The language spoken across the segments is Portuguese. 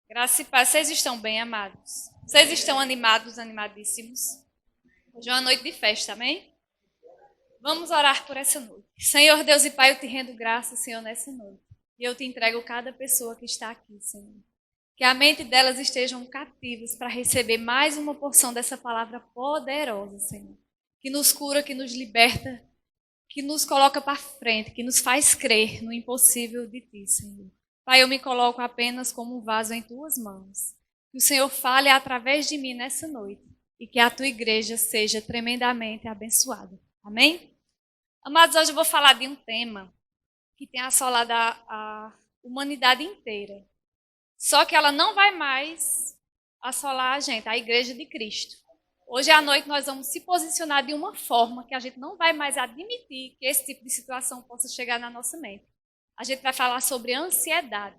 Graça e paz, vocês estão bem, amados? Vocês estão animados, animadíssimos? Hoje é uma noite de festa, amém? Vamos orar por essa noite. Senhor Deus e Pai, eu te rendo graça, Senhor, nessa noite. E eu te entrego cada pessoa que está aqui, Senhor. Que a mente delas estejam cativas para receber mais uma porção dessa palavra poderosa, Senhor. Que nos cura, que nos liberta, que nos coloca para frente, que nos faz crer no impossível de Ti, Senhor. Pai, eu me coloco apenas como um vaso em Tuas mãos. Que o Senhor fale através de mim nessa noite e que a Tua igreja seja tremendamente abençoada. Amém? Amados, hoje eu vou falar de um tema que tem assolado a humanidade inteira. Só que ela não vai mais assolar a gente, a igreja de Cristo. Hoje à noite nós vamos se posicionar de uma forma que a gente não vai mais admitir que esse tipo de situação possa chegar na nossa mente. A gente vai falar sobre ansiedade,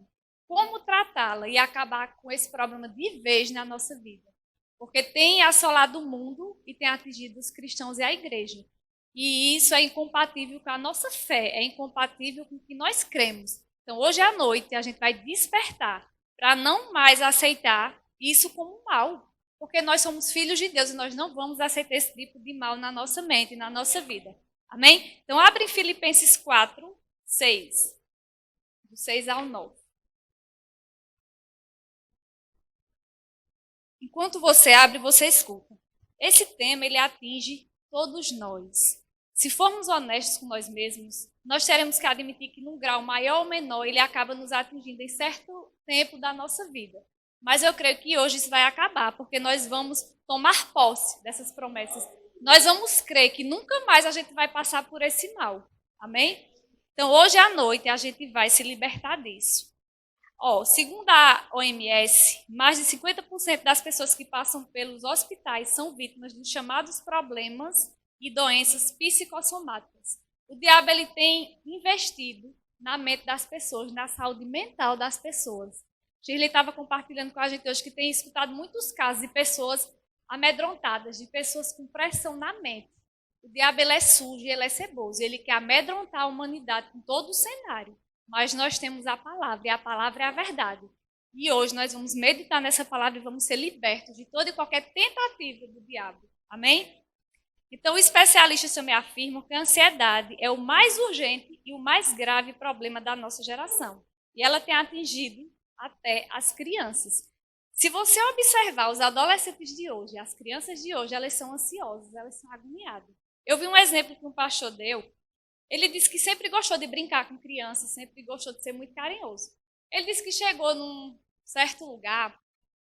como tratá-la e acabar com esse problema de vez na nossa vida. Porque tem assolado o mundo e tem atingido os cristãos e a igreja. E isso é incompatível com a nossa fé, é incompatível com o que nós cremos. Então hoje à noite a gente vai despertar para não mais aceitar isso como mal. Porque nós somos filhos de Deus e nós não vamos aceitar esse tipo de mal na nossa mente e na nossa vida. Amém? Então abre em Filipenses 4, 6. Do 6 ao 9. Enquanto você abre, você escuta. Esse tema, ele atinge todos nós. Se formos honestos com nós mesmos, nós teremos que admitir que num grau maior ou menor, ele acaba nos atingindo em certo tempo da nossa vida. Mas eu creio que hoje isso vai acabar, porque nós vamos tomar posse dessas promessas. Nós vamos crer que nunca mais a gente vai passar por esse mal. Amém? Então, hoje à noite, a gente vai se libertar disso. Segundo a OMS, mais de 50% das pessoas que passam pelos hospitais são vítimas dos chamados problemas e doenças psicossomáticas. O diabo ele tem investido na mente das pessoas, na saúde mental das pessoas. Shirley estava compartilhando com a gente hoje que tem escutado muitos casos de pessoas amedrontadas, de pessoas com pressão na mente. O diabo ele é sujo e ele é ceboso. Ele quer amedrontar a humanidade com todo o cenário. Mas nós temos a palavra, e a palavra é a verdade. E hoje nós vamos meditar nessa palavra e vamos ser libertos de toda e qualquer tentativa do diabo. Amém? Então, especialistas também afirmam que a ansiedade é o mais urgente e o mais grave problema da nossa geração. E ela tem atingido até as crianças. Se você observar os adolescentes de hoje, as crianças de hoje, elas são ansiosas, elas são agoniadas. Eu vi um exemplo que um pastor deu. Ele disse que sempre gostou de brincar com crianças, sempre gostou de ser muito carinhoso. Ele disse que chegou num certo lugar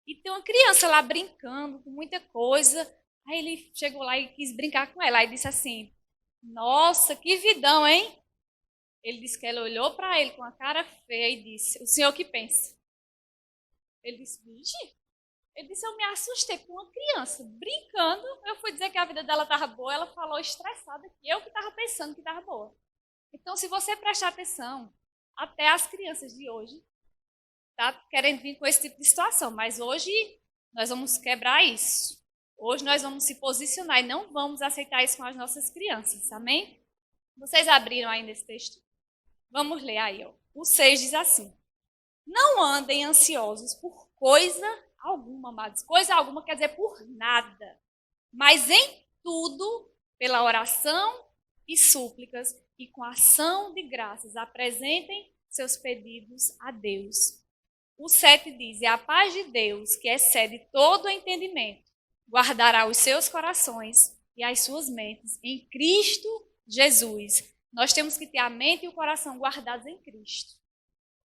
e tem uma criança lá brincando com muita coisa. Aí ele chegou lá e quis brincar com ela. Aí disse assim, nossa, que vidão, hein? Ele disse que ela olhou para ele com a cara feia e disse, o senhor que pensa? Ele disse, vixe. Ele disse, eu me assustei com uma criança brincando. Eu fui dizer que a vida dela estava boa, ela falou estressada que eu que estava pensando que estava boa. Então, se você prestar atenção, até as crianças de hoje tá querendo vir com esse tipo de situação. Mas hoje nós vamos quebrar isso. Hoje nós vamos se posicionar e não vamos aceitar isso com as nossas crianças. Amém? Vocês abriram aí nesse texto? Vamos ler aí. O 6 diz assim. Não andem ansiosos por coisa alguma, amados. Coisa alguma quer dizer por nada. Mas em tudo, pela oração e súplicas e com ação de graças, apresentem seus pedidos a Deus. O 7 diz, e a paz de Deus, que excede todo o entendimento, guardará os seus corações e as suas mentes em Cristo Jesus. Nós temos que ter a mente e o coração guardados em Cristo.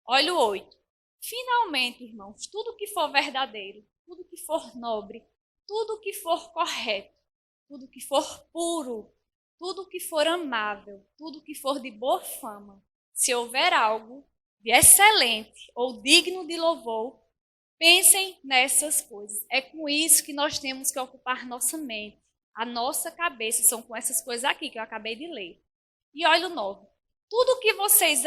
Olha o 8. Finalmente, irmãos, tudo que for verdadeiro, tudo que for nobre, tudo que for correto, tudo que for puro, tudo que for amável, tudo que for de boa fama, se houver algo de excelente ou digno de louvor, pensem nessas coisas. É com isso que nós temos que ocupar nossa mente, a nossa cabeça, são com essas coisas aqui que eu acabei de ler. E olha o 9. Tudo que vocês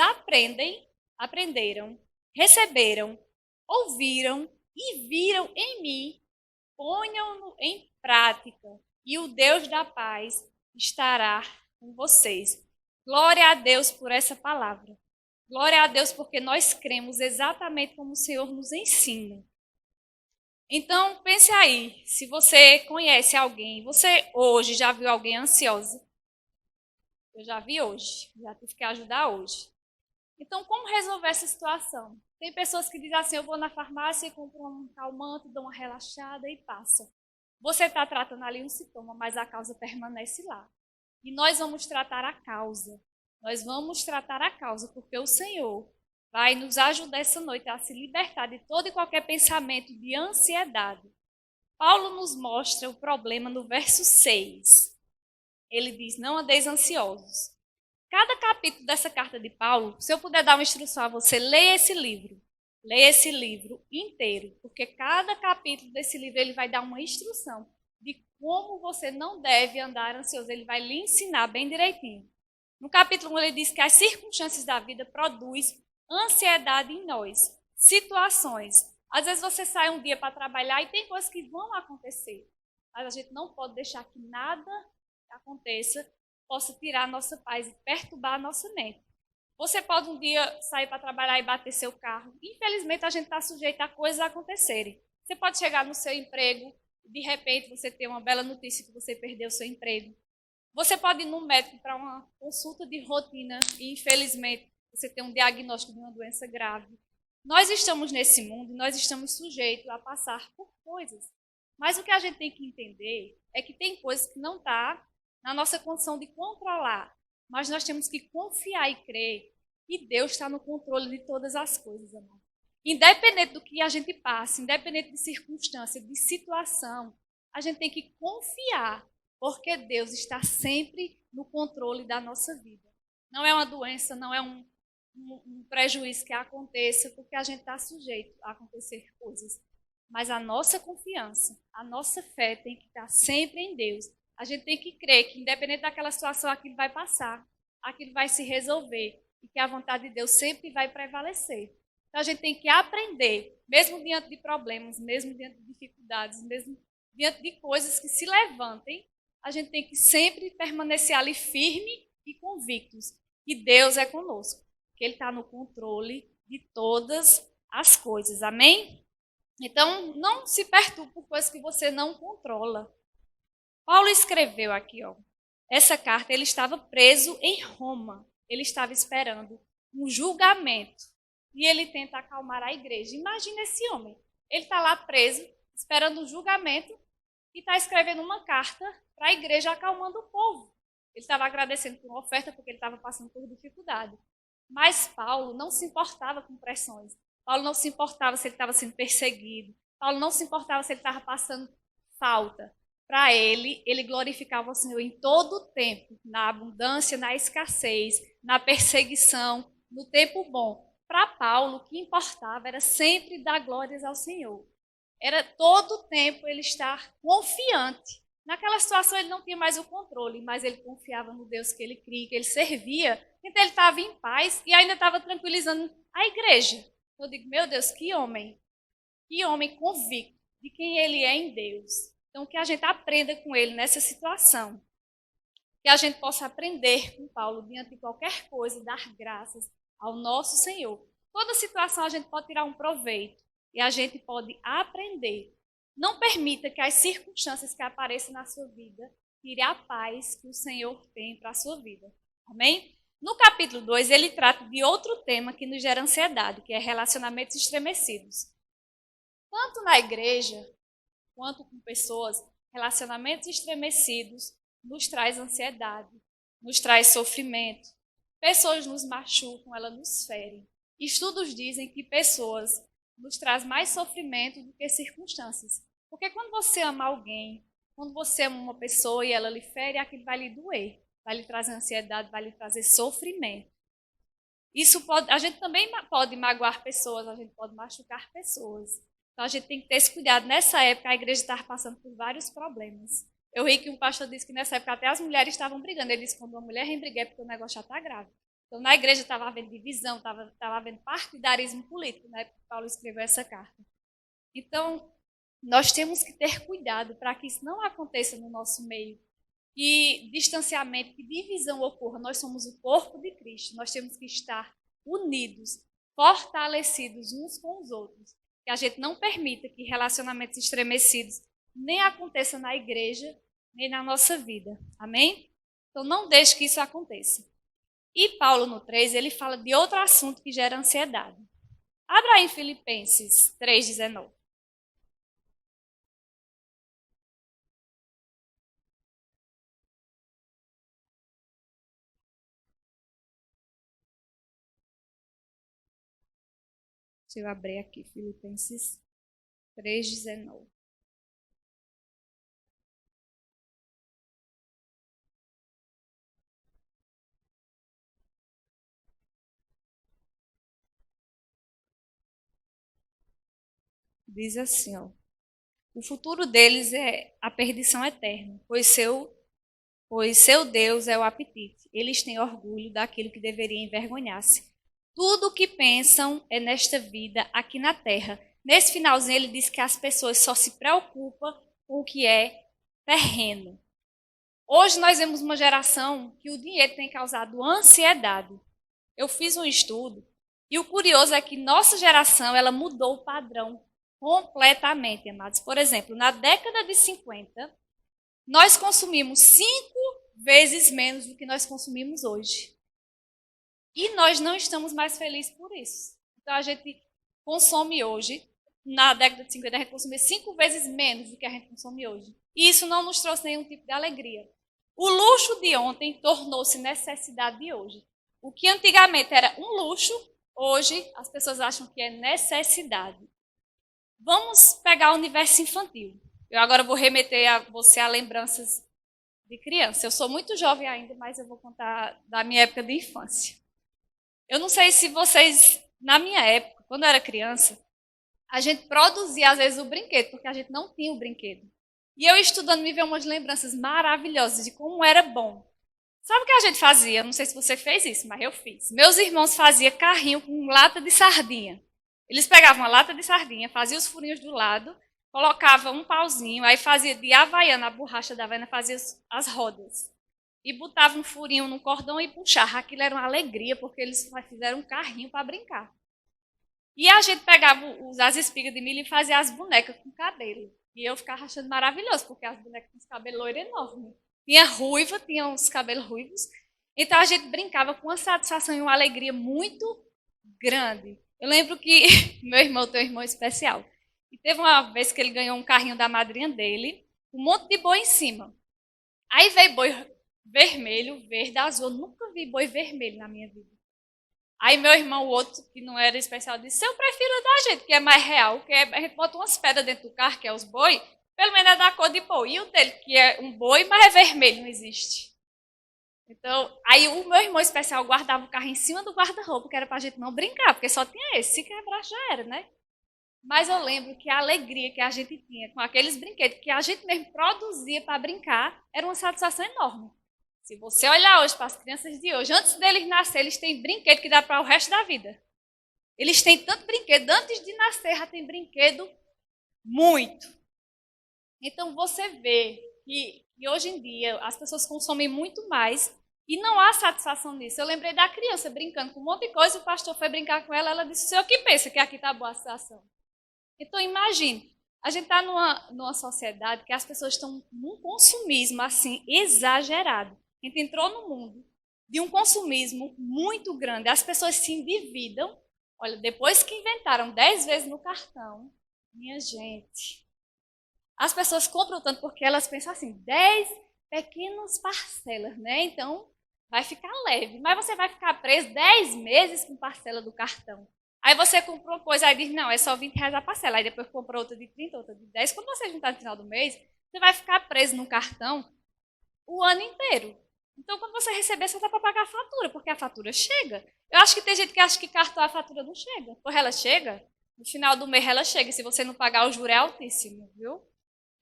aprenderam, receberam, ouviram e viram em mim, ponham-no em prática, e o Deus da paz estará com vocês. Glória a Deus por essa palavra. Glória a Deus porque nós cremos exatamente como o Senhor nos ensina. Então, pense aí, se você conhece alguém, você hoje já viu alguém ansiosa? Eu já vi hoje, já tive que ajudar hoje. Então, como resolver essa situação? Tem pessoas que dizem assim, eu vou na farmácia e compro um calmante, dou uma relaxada e passa. Você está tratando ali um sintoma, mas a causa permanece lá. E nós vamos tratar a causa. Nós vamos tratar a causa, porque o Senhor vai nos ajudar essa noite a se libertar de todo e qualquer pensamento de ansiedade. Paulo nos mostra o problema no verso 6. Ele diz, não andeis ansiosos. Cada capítulo dessa carta de Paulo, se eu puder dar uma instrução a você, leia esse livro. Leia esse livro inteiro, porque cada capítulo desse livro ele vai dar uma instrução de como você não deve andar ansioso. Ele vai lhe ensinar bem direitinho. No capítulo 1 ele diz que as circunstâncias da vida produzem ansiedade em nós, situações. Às vezes você sai um dia para trabalhar e tem coisas que vão acontecer, mas a gente não pode deixar que nada aconteça possa tirar a nossa paz e perturbar a nossa mente. Você pode um dia sair para trabalhar e bater seu carro. Infelizmente, a gente está sujeito a coisas acontecerem. Você pode chegar no seu emprego e, de repente, você ter uma bela notícia que você perdeu o seu emprego. Você pode ir no médico para uma consulta de rotina e, infelizmente, você ter um diagnóstico de uma doença grave. Nós estamos nesse mundo e nós estamos sujeitos a passar por coisas. Mas o que a gente tem que entender é que tem coisas que não estão na nossa condição de controlar, mas nós temos que confiar e crer que Deus está no controle de todas as coisas, amado. Independente do que a gente passa, independente de circunstância, de situação, a gente tem que confiar, porque Deus está sempre no controle da nossa vida. Não é uma doença, não é um prejuízo que aconteça, porque a gente está sujeito a acontecer coisas. Mas a nossa confiança, a nossa fé tem que estar sempre em Deus. A gente tem que crer que, independente daquela situação, aquilo vai passar, aquilo vai se resolver e que a vontade de Deus sempre vai prevalecer. Então, a gente tem que aprender, mesmo diante de problemas, mesmo diante de dificuldades, mesmo diante de coisas que se levantem, a gente tem que sempre permanecer ali firme e convictos que Deus é conosco, que Ele está no controle de todas as coisas. Amém? Então, não se perturbe por coisas que você não controla. Paulo escreveu aqui, essa carta, ele estava preso em Roma. Ele estava esperando um julgamento. E ele tenta acalmar a igreja. Imagina esse homem. Ele está lá preso, esperando um julgamento, e está escrevendo uma carta para a igreja acalmando o povo. Ele estava agradecendo por uma oferta porque ele estava passando por dificuldade. Mas Paulo não se importava com pressões. Paulo não se importava se ele estava sendo perseguido. Paulo não se importava se ele estava passando falta. Para ele glorificava o Senhor em todo o tempo, na abundância, na escassez, na perseguição, no tempo bom. Para Paulo, o que importava era sempre dar glórias ao Senhor. Era todo o tempo ele estar confiante. Naquela situação ele não tinha mais o controle, mas ele confiava no Deus que ele cria, que ele servia. Então ele estava em paz e ainda estava tranquilizando a igreja. Eu digo, meu Deus, que homem convicto de quem ele é em Deus. Então, que a gente aprenda com ele nessa situação. Que a gente possa aprender com Paulo, diante de qualquer coisa, dar graças ao nosso Senhor. Toda situação a gente pode tirar um proveito e a gente pode aprender. Não permita que as circunstâncias que apareçam na sua vida tire a paz que o Senhor tem para a sua vida. Amém? No capítulo 2, ele trata de outro tema que nos gera ansiedade, que é relacionamentos estremecidos. Tanto na igreja, quanto com pessoas, relacionamentos estremecidos nos traz ansiedade, nos traz sofrimento. Pessoas nos machucam, elas nos ferem. Estudos dizem que pessoas nos traz mais sofrimento do que circunstâncias. Porque quando você ama alguém, quando você ama uma pessoa e ela lhe fere, aquilo vai lhe doer, vai lhe trazer ansiedade, vai lhe trazer sofrimento. A gente também pode magoar pessoas, a gente pode machucar pessoas. Então, a gente tem que ter esse cuidado. Nessa época, a igreja estava passando por vários problemas. Eu ri que um pastor disse que nessa época até as mulheres estavam brigando. Ele disse que quando uma mulher briga é porque o negócio já está grave. Então, na igreja estava havendo divisão, estava havendo partidarismo político, né? Paulo escreveu essa carta. Então, nós temos que ter cuidado para que isso não aconteça no nosso meio. Que distanciamento, que divisão ocorra. Nós somos o corpo de Cristo. Nós temos que estar unidos, fortalecidos uns com os outros. que a gente não permita que relacionamentos estremecidos nem aconteçam na igreja, nem na nossa vida. Amém? Então não deixe que isso aconteça. E Paulo, no 3, ele fala de outro assunto que gera ansiedade. Abra aí em Filipenses 3,19. Deixa eu abrir aqui, Filipenses 3,19. Diz assim, ó. O futuro deles é a perdição eterna, pois seu Deus é o apetite. Eles têm orgulho daquilo que deveria envergonhar-se. Tudo o que pensam é nesta vida, aqui na terra. Nesse finalzinho, ele diz que as pessoas só se preocupam com o que é terreno. Hoje nós vemos uma geração que o dinheiro tem causado ansiedade. Eu fiz um estudo e o curioso é que nossa geração ela mudou o padrão completamente, amados. Por exemplo, na década de 50, nós consumimos 5 vezes menos do que nós consumimos hoje. E nós não estamos mais felizes por isso. Então a gente consome hoje, na década de 50, a gente consumia 5 vezes menos do que a gente consome hoje. E isso não nos trouxe nenhum tipo de alegria. O luxo de ontem tornou-se necessidade de hoje. O que antigamente era um luxo, hoje as pessoas acham que é necessidade. Vamos pegar o universo infantil. Eu agora vou remeter a você a lembranças de criança. Eu sou muito jovem ainda, mas eu vou contar da minha época de infância. Eu não sei se vocês, na minha época, quando eu era criança, a gente produzia às vezes o brinquedo, porque a gente não tinha o brinquedo. E eu estudando me veio umas lembranças maravilhosas de como era bom. Sabe o que a gente fazia? Não sei se você fez isso, mas eu fiz. Meus irmãos faziam carrinho com lata de sardinha. Eles pegavam uma lata de sardinha, faziam os furinhos do lado, colocavam um pauzinho, aí fazia de havaiana, a borracha da havaiana fazia as rodas. E botava um furinho no cordão e puxava. Aquilo era uma alegria, porque eles fizeram um carrinho para brincar. E a gente pegava as espigas de milho e fazia as bonecas com cabelo. E eu ficava achando maravilhoso, porque as bonecas tinham os cabelos loiros enormes. Tinha ruiva, tinha uns cabelos ruivos. Então a gente brincava com uma satisfação e uma alegria muito grande. Eu lembro que meu irmão tem um irmão especial. E teve uma vez que ele ganhou um carrinho da madrinha dele, um monte de boi em cima. Aí veio boi vermelho, verde, azul. Eu nunca vi boi vermelho na minha vida. Aí meu irmão, o outro, que não era especial, disse, eu prefiro da gente, que é mais real, que a gente bota umas pedras dentro do carro, que é os boi, pelo menos é da cor de boi. E o dele, que é um boi, mas é vermelho, não existe. Então, aí o meu irmão especial guardava o carro em cima do guarda-roupa, que era pra gente não brincar, porque só tinha esse, se quebrar já era, né? Mas eu lembro que a alegria que a gente tinha com aqueles brinquedos que a gente mesmo produzia para brincar, era uma satisfação enorme. Se você olhar hoje para as crianças de hoje, antes deles nascer, eles têm brinquedo que dá para o resto da vida. Eles têm tanto brinquedo, antes de nascer já tem brinquedo muito. Então você vê que hoje em dia as pessoas consomem muito mais e não há satisfação nisso. Eu lembrei da criança brincando com um monte de coisa, o pastor foi brincar com ela, ela disse, o senhor que pensa que aqui está boa a situação? Então imagine, a gente está numa sociedade que as pessoas estão num consumismo assim exagerado. A gente entrou no mundo de um consumismo muito grande. As pessoas se endividam. Olha, depois que inventaram 10 vezes no cartão, minha gente, as pessoas compram tanto porque elas pensam assim, 10 pequenas parcelas, né? Então, vai ficar leve. Mas você vai ficar preso 10 meses com parcela do cartão. Aí você comprou uma coisa, aí diz, não, é só R$ 20 a parcela. Aí depois comprou outra de 30, outra de 10. Quando você juntar no final do mês, você vai ficar preso no cartão o ano inteiro. Então, quando você receber, você dá para pagar a fatura, porque a fatura chega. Eu acho que tem gente que acha que cartão a fatura não chega. Pois ela chega, no final do mês ela chega. E se você não pagar, o juro é altíssimo, viu?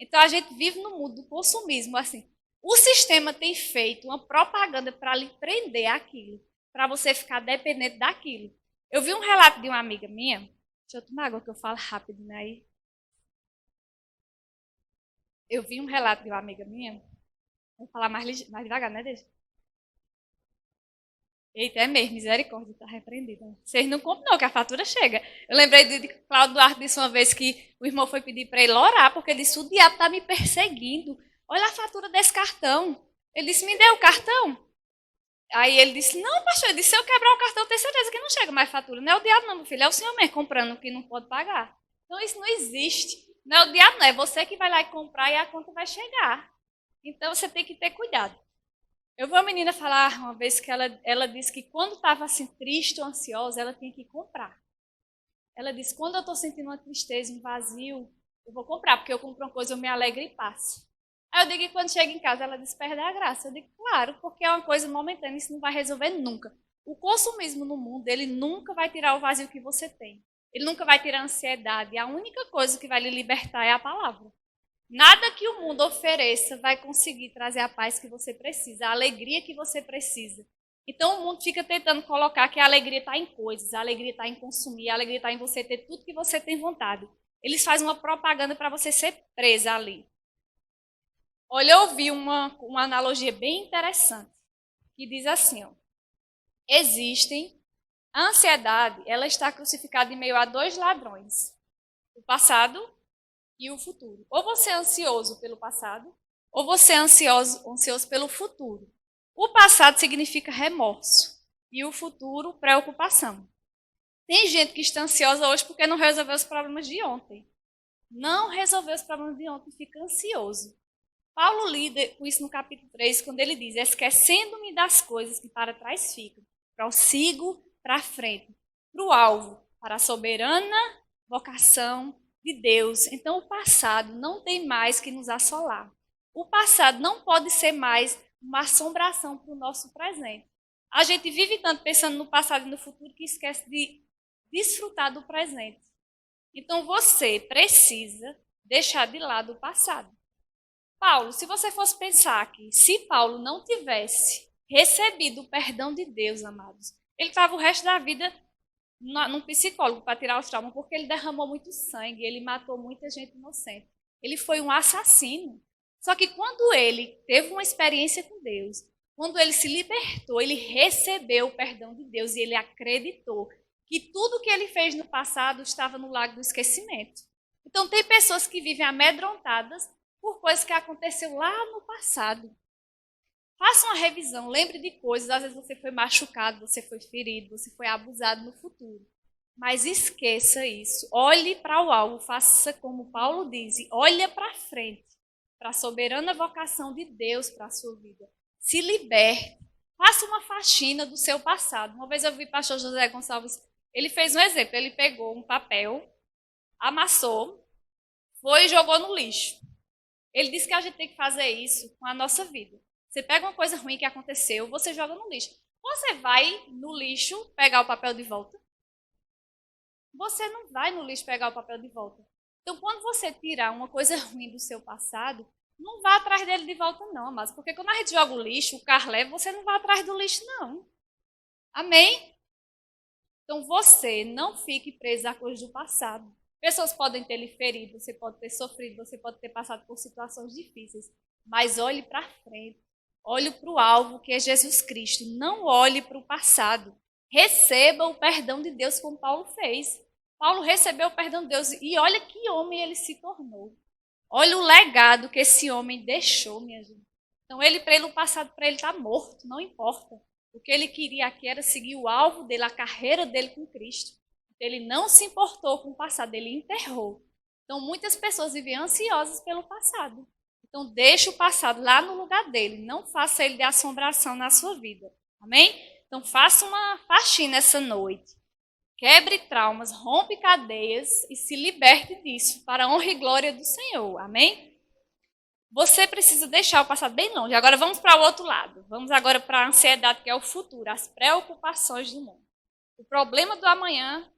Então, a gente vive no mundo do consumismo, assim. O sistema tem feito uma propaganda para lhe prender aquilo, para você ficar dependente daquilo. Eu vi um relato de uma amiga minha. Deixa eu tomar água que eu falo rápido, né? Eu vi um relato de uma amiga minha. Vou falar mais devagar, né, Deja? Eita, é mesmo, misericórdia, está repreendida. Vocês não compram não, que a fatura chega. Eu lembrei de Cláudio Duarte disse uma vez que o irmão foi pedir para ele orar, porque ele disse, o diabo está me perseguindo. Olha a fatura desse cartão. Ele disse, me dê o cartão. Aí ele disse, não, pastor, ele disse, se eu quebrar o cartão, eu tenho certeza que não chega mais fatura. Não é o diabo não, meu filho, é o senhor mesmo comprando o que não pode pagar. Então isso não existe. Não é o diabo não, é você que vai lá e comprar e a conta vai chegar. Então você tem que ter cuidado. Eu vi uma menina falar uma vez que ela disse que quando estava assim triste ou ansiosa, ela tinha que comprar. Ela disse, quando eu estou sentindo uma tristeza, um vazio, eu vou comprar, porque eu compro uma coisa, eu me alegro e passo. Aí eu digo que quando chega em casa, ela diz, perde a graça. Eu digo, claro, porque é uma coisa momentânea, isso não vai resolver nunca. O consumismo no mundo, ele nunca vai tirar o vazio que você tem. Ele nunca vai tirar a ansiedade. A única coisa que vai lhe libertar é a palavra. Nada que o mundo ofereça vai conseguir trazer a paz que você precisa, a alegria que você precisa. Então o mundo fica tentando colocar que a alegria está em coisas, a alegria está em consumir, a alegria está em você ter tudo que você tem vontade. Eles fazem uma propaganda para você ser presa ali. Olha, eu ouvi uma analogia bem interessante, que diz assim, ó, a ansiedade, ela está crucificada em meio a dois ladrões, o passado e o futuro. Ou você é ansioso pelo passado, ou você é ansioso pelo futuro. O passado significa remorso e o futuro, preocupação. Tem gente que está ansiosa hoje porque não resolveu os problemas de ontem. Não resolveu os problemas de ontem, fica ansioso. Paulo lida com isso no capítulo 3, quando ele diz, esquecendo-me das coisas que para trás ficam, prossigo para frente, para o alvo, para a soberana vocação de Deus. Então, o passado não tem mais que nos assolar. O passado não pode ser mais uma assombração para o nosso presente. A gente vive tanto pensando no passado e no futuro que esquece de desfrutar do presente. Então, você precisa deixar de lado o passado. Paulo, se você fosse pensar que se Paulo não tivesse recebido o perdão de Deus, amados, ele estava o resto da vida num psicólogo para tirar os traumas, porque ele derramou muito sangue, ele matou muita gente inocente. Ele foi um assassino. Só que quando ele teve uma experiência com Deus, quando ele se libertou, ele recebeu o perdão de Deus e ele acreditou que tudo que ele fez no passado estava no lago do esquecimento. Então tem pessoas que vivem amedrontadas por coisas que aconteceu lá no passado. Faça uma revisão, lembre de coisas, às vezes você foi machucado, você foi ferido, você foi abusado no futuro. Mas esqueça isso, olhe para o alvo, faça como Paulo diz, olhe para frente, para a soberana vocação de Deus para a sua vida. Se liberte, faça uma faxina do seu passado. Uma vez eu vi o pastor José Gonçalves, ele fez um exemplo, ele pegou um papel, amassou, foi e jogou no lixo. Ele disse que a gente tem que fazer isso com a nossa vida. Você pega uma coisa ruim que aconteceu, você joga no lixo. Você vai no lixo pegar o papel de volta? Você não vai no lixo pegar o papel de volta. Então, quando você tirar uma coisa ruim do seu passado, não vá atrás dele de volta não, mas porque quando a gente joga o lixo, o carro leva, você não vai atrás do lixo não. Amém? Então, você não fique preso a coisas do passado. Pessoas podem ter lhe ferido, você pode ter sofrido, você pode ter passado por situações difíceis, mas olhe para frente. Olhe para o alvo, que é Jesus Cristo. Não olhe para o passado. Receba o perdão de Deus, como Paulo fez. Paulo recebeu o perdão de Deus e olha que homem ele se tornou. Olha o legado que esse homem deixou, minha gente. Então, no passado, para ele estar morto, não importa. O que ele queria aqui era seguir o alvo dele, a carreira dele com Cristo. Ele não se importou com o passado, ele enterrou. Então, muitas pessoas vivem ansiosas pelo passado. Então, deixe o passado lá no lugar dele. Não faça ele de assombração na sua vida. Amém? Então, faça uma faxina essa noite. Quebre traumas, rompe cadeias e se liberte disso para a honra e glória do Senhor. Amém? Você precisa deixar o passado bem longe. Agora vamos para o outro lado. Vamos agora para a ansiedade, que é o futuro, as preocupações do mundo. O problema do amanhã,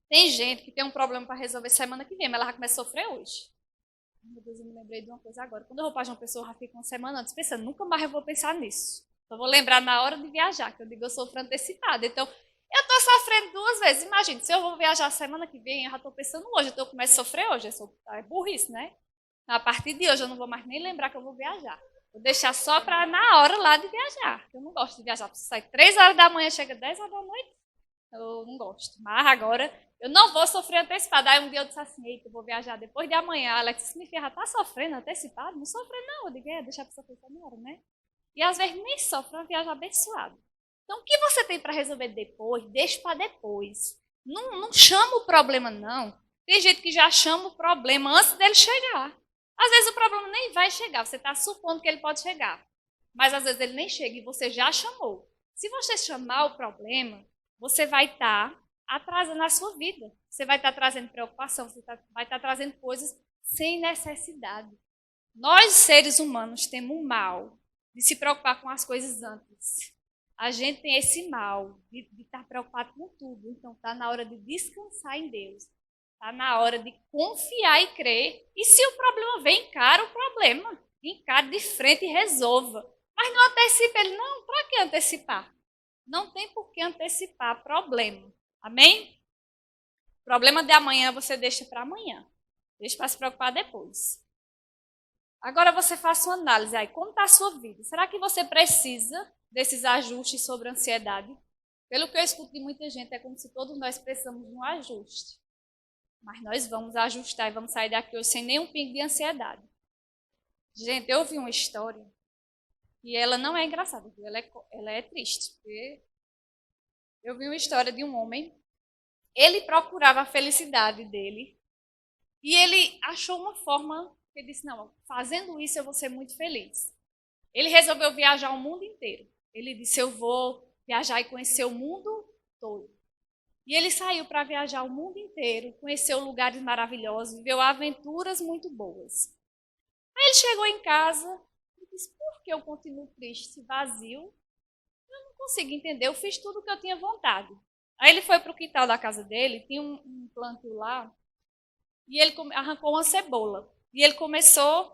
tem gente que tem um problema para resolver semana que vem, mas ela já começa a sofrer hoje. Meu Deus, eu me lembrei de uma coisa agora. Quando eu vou para João Pessoa, eu já fico uma semana antes pensando, nunca mais eu vou pensar nisso. Só vou lembrar na hora de viajar, que eu digo, eu sofro antecipada. Então, eu estou sofrendo 2 vezes. Imagina, se eu vou viajar semana que vem, eu já estou pensando hoje, então eu começo a sofrer hoje. É burrice, né? A partir de hoje eu não vou mais nem lembrar que eu vou viajar. Vou deixar só para na hora lá de viajar. Eu não gosto de viajar. Você sai 3 horas da manhã, chega 10 horas da noite. Eu não gosto. Mas agora eu não vou sofrer antecipado. Aí um dia eu disse assim, eita, eu vou viajar depois de amanhã. A Alex disse, minha filha, já tá sofrendo antecipado? Não sofre não. Eu digo, deixar pra sofrer na hora, né? E às vezes nem sofre, é uma viagem abençoada. Então o que você tem para resolver depois, deixa para depois. Não chama o problema, não. Tem gente que já chama o problema antes dele chegar. Às vezes o problema nem vai chegar, você está supondo que ele pode chegar. Mas às vezes ele nem chega e você já chamou. Se você chamar o problema, você vai estar atrasando a sua vida. Você vai estar trazendo preocupação, você vai estar trazendo coisas sem necessidade. Nós, seres humanos, temos um mal de se preocupar com as coisas antes. A gente tem esse mal de estar preocupado com tudo. Então está na hora de descansar em Deus. Está na hora de confiar e crer. E se o problema vem, encara o problema. Encare de frente e resolva. Mas não antecipe ele. Não, para que antecipar? Não tem por que antecipar problema. Amém? O problema de amanhã você deixa para amanhã. Deixa para se preocupar depois. Agora você faça uma análise aí. Como está a sua vida? Será que você precisa desses ajustes sobre a ansiedade? Pelo que eu escuto de muita gente, é como se todos nós precisamos de um ajuste. Mas nós vamos ajustar e vamos sair daqui hoje sem nenhum pingo de ansiedade. Gente, eu ouvi uma história e ela não é engraçada, ela é triste. Eu vi uma história de um homem, ele procurava a felicidade dele e ele achou uma forma, ele disse, não, fazendo isso eu vou ser muito feliz. Ele resolveu viajar o mundo inteiro. Ele disse, eu vou viajar e conhecer o mundo todo. E ele saiu para viajar o mundo inteiro, conheceu lugares maravilhosos, viveu aventuras muito boas. Aí ele chegou em casa e disse, por que eu continuo triste, vazio? Eu não consigo entender, eu fiz tudo o que eu tinha vontade. Aí ele foi para o quintal da casa dele, tinha um plantio lá, e ele arrancou uma cebola. E ele começou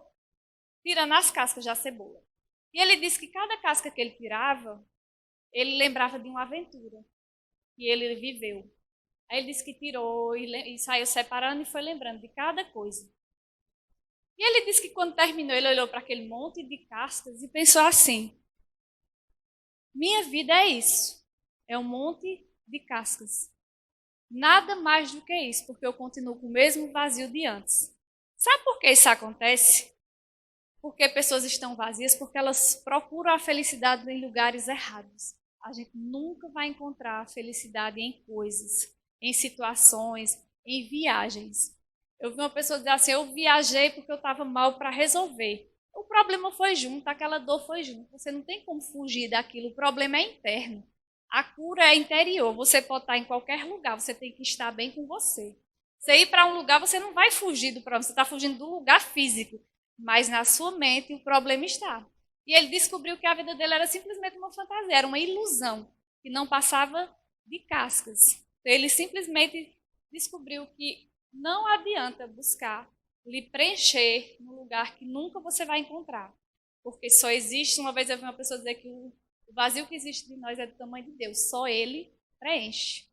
tirando as cascas da cebola. E ele disse que cada casca que ele tirava, ele lembrava de uma aventura que ele viveu. Aí ele disse que tirou e saiu separando e foi lembrando de cada coisa. E ele disse que quando terminou, ele olhou para aquele monte de cascas e pensou assim, minha vida é isso, é um monte de cascas. Nada mais do que isso, porque eu continuo com o mesmo vazio de antes. Sabe por que isso acontece? Porque pessoas estão vazias, porque elas procuram a felicidade em lugares errados. A gente nunca vai encontrar a felicidade em coisas, em situações, em viagens. Eu vi uma pessoa dizer assim, eu viajei porque eu estava mal para resolver. O problema foi junto, aquela dor foi junto. Você não tem como fugir daquilo, o problema é interno. A cura é interior, você pode estar em qualquer lugar, você tem que estar bem com você. Você ir para um lugar, você não vai fugir do problema, você está fugindo do lugar físico, mas na sua mente o problema está. E ele descobriu que a vida dele era simplesmente uma fantasia, era uma ilusão, que não passava de cascas. Então, ele simplesmente descobriu que não adianta buscar lhe preencher num lugar que nunca você vai encontrar. Porque só existe, uma vez eu vi uma pessoa dizer que o vazio que existe de nós é do tamanho de Deus, só Ele preenche.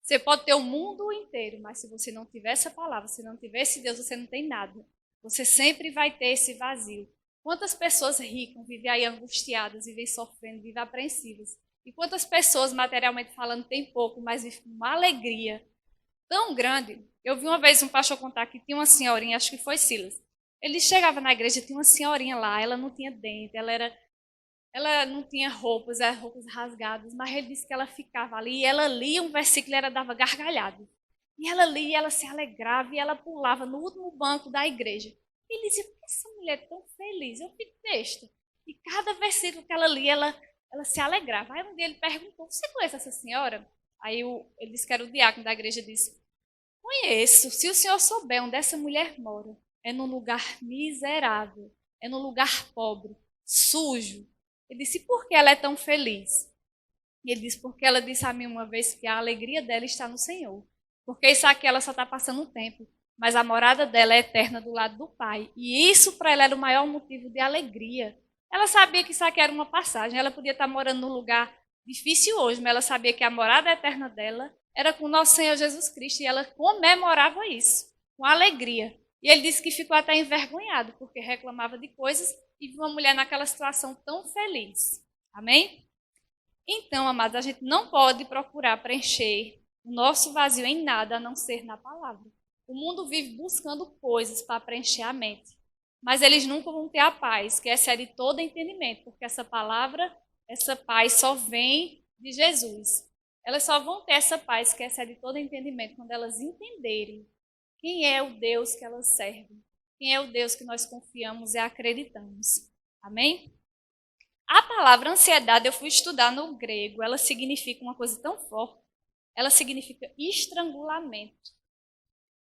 Você pode ter o mundo inteiro, mas se você não tiver essa palavra, se não tiver esse Deus, você não tem nada. Você sempre vai ter esse vazio. Quantas pessoas ricas vivem aí angustiadas, vivem sofrendo, vivem apreensivas? E quantas pessoas, materialmente falando, têm pouco, mas vivem uma alegria tão grande? Eu vi uma vez um pastor contar que tinha uma senhorinha, acho que foi Silas. Ele chegava na igreja, tinha uma senhorinha lá, ela não tinha dente, ela não tinha roupas, eram roupas rasgadas, mas ele disse que ela ficava ali e ela lia um versículo e ela dava gargalhada. E ela lia, ela se alegrava e ela pulava no último banco da igreja. E ele dizia, por que essa mulher é tão feliz? Eu fico besta. E cada versículo que ela lia, ela se alegrava. Aí um dia ele perguntou, você conhece essa senhora? Aí ele disse que era o diácono da igreja, disse, conheço, se o senhor souber onde essa mulher mora, é num lugar miserável, é num lugar pobre, sujo. Ele disse, por que ela é tão feliz? E ele disse, porque ela disse a mim uma vez que a alegria dela está no Senhor. Porque isso aqui ela só está passando um tempo, mas a morada dela é eterna do lado do Pai. E isso para ela era o maior motivo de alegria. Ela sabia que isso aqui era uma passagem, ela podia estar morando num lugar difícil hoje, mas ela sabia que a morada eterna dela era com o nosso Senhor Jesus Cristo, e ela comemorava isso, com alegria. E ele disse que ficou até envergonhado, porque reclamava de coisas e vi uma mulher naquela situação tão feliz. Amém? Então, amados, a gente não pode procurar preencher o nosso vazio em nada a não ser na palavra. O mundo vive buscando coisas para preencher a mente, mas eles nunca vão ter a paz, que excede todo entendimento, porque essa palavra, essa paz só vem de Jesus. Elas só vão ter essa paz que excede todo entendimento quando elas entenderem quem é o Deus que elas servem, quem é o Deus que nós confiamos e acreditamos. Amém? A palavra ansiedade, eu fui estudar no grego, ela significa uma coisa tão forte. Ela significa estrangulamento.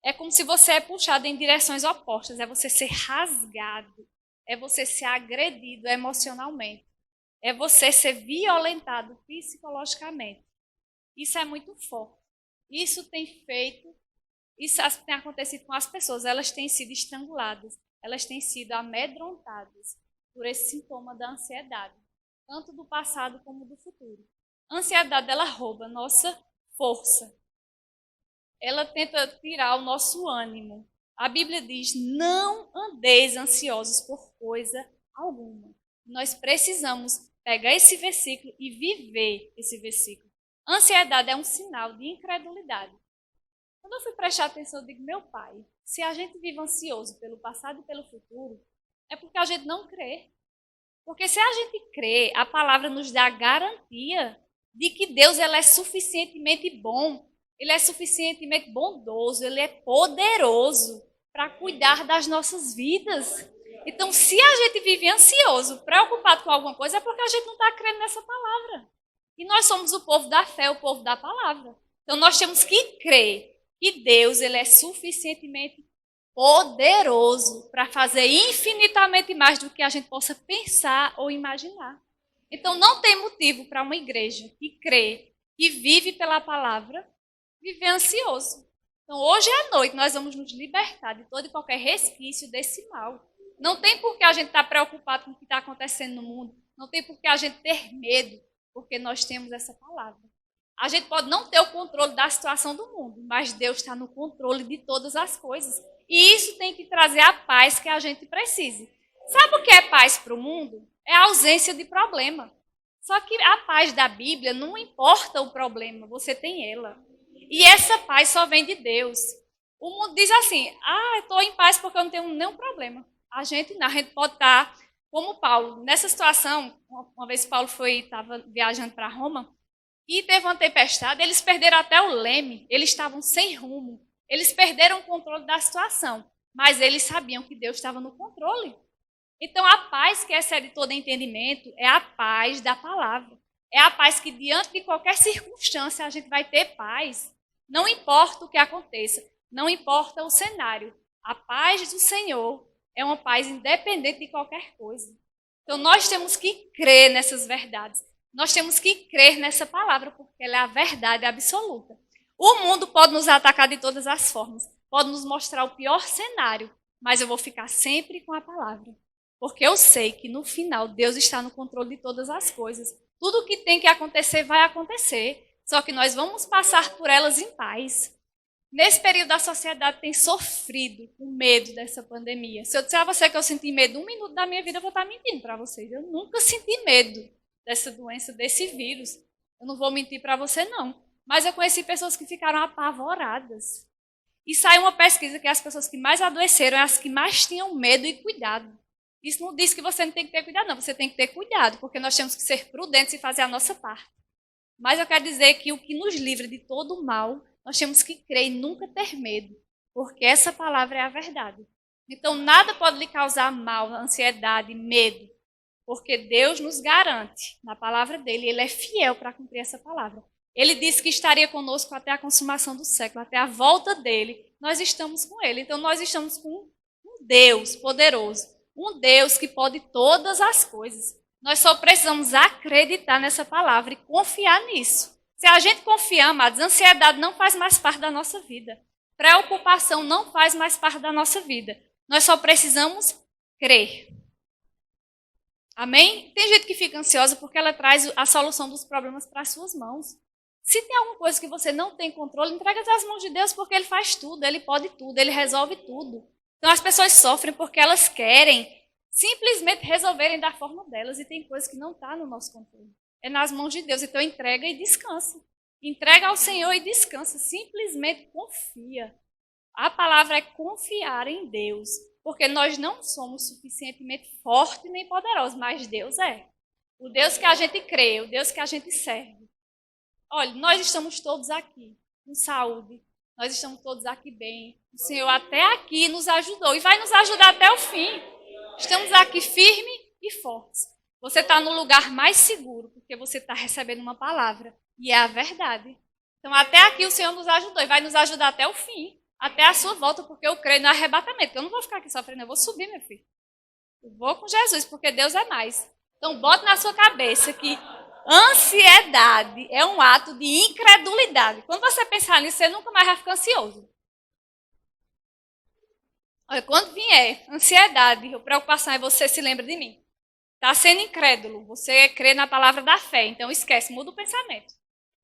É como se você é puxado em direções opostas, é você ser rasgado, é você ser agredido emocionalmente, é você ser violentado psicologicamente. Isso é muito forte. Isso tem acontecido com as pessoas, elas têm sido estranguladas, elas têm sido amedrontadas por esse sintoma da ansiedade, tanto do passado como do futuro. A ansiedade, ela rouba nossa força. Ela tenta tirar o nosso ânimo. A Bíblia diz, não andeis ansiosos por coisa alguma. Nós precisamos pegar esse versículo e viver esse versículo. Ansiedade é um sinal de incredulidade. Quando eu fui prestar atenção, eu digo, meu pai, se a gente vive ansioso pelo passado e pelo futuro, é porque a gente não crê. Porque se a gente crê, a palavra nos dá a garantia de que Deus ele é suficientemente bom, ele é suficientemente bondoso, ele é poderoso para cuidar das nossas vidas. Então, se a gente vive ansioso, preocupado com alguma coisa, é porque a gente não está crendo nessa palavra. E nós somos o povo da fé, o povo da palavra. Então, nós temos que crer que Deus ele é suficientemente poderoso para fazer infinitamente mais do que a gente possa pensar ou imaginar. Então, não tem motivo para uma igreja que crê, que vive pela palavra, viver ansioso. Então, hoje à noite, nós vamos nos libertar de todo e qualquer resquício desse mal. Não tem por que a gente estar preocupado com o que está acontecendo no mundo. Não tem por que a gente ter medo, porque nós temos essa palavra. A gente pode não ter o controle da situação do mundo, mas Deus está no controle de todas as coisas. E isso tem que trazer a paz que a gente precisa. Sabe o que é paz para o mundo? É a ausência de problema. Só que a paz da Bíblia, não importa o problema, você tem ela. E essa paz só vem de Deus. O mundo diz assim, eu estou em paz porque eu não tenho nenhum problema. A gente pode estar como Paulo. Nessa situação, uma vez Paulo estava viajando para Roma, e teve uma tempestade, eles perderam até o leme, eles estavam sem rumo, eles perderam o controle da situação, mas eles sabiam que Deus estava no controle. Então a paz que excede todo entendimento é a paz da palavra, é a paz que diante de qualquer circunstância a gente vai ter paz, não importa o que aconteça, não importa o cenário, a paz do Senhor é uma paz independente de qualquer coisa. Então nós temos que crer nessas verdades. Nós temos que crer nessa palavra, porque ela é a verdade absoluta. O mundo pode nos atacar de todas as formas, pode nos mostrar o pior cenário, mas eu vou ficar sempre com a palavra. Porque eu sei que no final Deus está no controle de todas as coisas. Tudo o que tem que acontecer vai acontecer, só que nós vamos passar por elas em paz. Nesse período a sociedade tem sofrido com medo dessa pandemia. Se eu disser a você que eu senti medo 1 minuto da minha vida, eu vou estar mentindo para vocês. Eu nunca senti medo dessa doença, desse vírus. Eu não vou mentir para você, não. Mas eu conheci pessoas que ficaram apavoradas. E saiu uma pesquisa que as pessoas que mais adoeceram eram as que mais tinham medo e cuidado. Isso não diz que você não tem que ter cuidado, não. Você tem que ter cuidado, porque nós temos que ser prudentes e fazer a nossa parte. Mas eu quero dizer que o que nos livra de todo o mal, nós temos que crer e nunca ter medo, porque essa palavra é a verdade. Então, nada pode lhe causar mal, ansiedade, medo, porque Deus nos garante, na palavra dele, ele é fiel para cumprir essa palavra. Ele disse que estaria conosco até a consumação do século, até a volta dele, nós estamos com ele. Então, nós estamos com um Deus poderoso, um Deus que pode todas as coisas. Nós só precisamos acreditar nessa palavra e confiar nisso. Se a gente confiar, amados, ansiedade não faz mais parte da nossa vida. Preocupação não faz mais parte da nossa vida. Nós só precisamos crer. Amém? Tem gente que fica ansiosa porque ela traz a solução dos problemas para as suas mãos. Se tem alguma coisa que você não tem controle, entrega nas mãos de Deus, porque ele faz tudo, ele pode tudo, ele resolve tudo. Então as pessoas sofrem porque elas querem simplesmente resolverem da forma delas, e tem coisas que não estão no nosso controle. É nas mãos de Deus, então entrega e descansa. Entrega ao Senhor e descansa, simplesmente confia. A palavra é confiar em Deus, porque nós não somos suficientemente fortes nem poderosos, mas Deus é. O Deus que a gente crê, o Deus que a gente serve. Olha, nós estamos todos aqui, com saúde, nós estamos todos aqui bem. O Senhor até aqui nos ajudou e vai nos ajudar até o fim. Estamos aqui firmes e fortes. Você está no lugar mais seguro, porque você está recebendo uma palavra, e é a verdade. Então, até aqui o Senhor nos ajudou e vai nos ajudar até o fim, até a sua volta, porque eu creio no arrebatamento. Eu não vou ficar aqui sofrendo, eu vou subir, meu filho. Eu vou com Jesus, porque Deus é mais. Então, bote na sua cabeça que ansiedade é um ato de incredulidade. Quando você pensar nisso, você nunca mais vai ficar ansioso. Olha, quando vier ansiedade ou preocupação, aí você se lembra de mim. Está sendo incrédulo, você crê na palavra da fé, então esquece, muda o pensamento.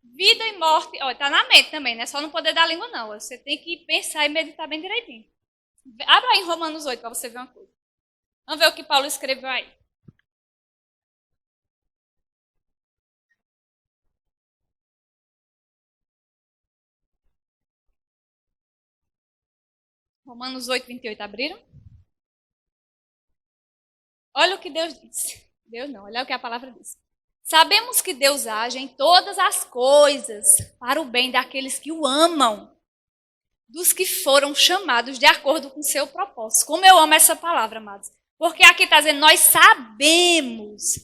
Vida e morte, olha, está na mente também, não é só no poder da língua, não. Você tem que pensar e meditar bem direitinho. Abra aí em Romanos 8 para você ver uma coisa. Vamos ver o que Paulo escreveu aí. Romanos 8, 28, abriram? Olha o que Deus disse. Deus não, olha o que a palavra diz. Sabemos que Deus age em todas as coisas para o bem daqueles que o amam, dos que foram chamados de acordo com seu propósito. Como eu amo essa palavra, amados. Porque aqui está dizendo, nós sabemos,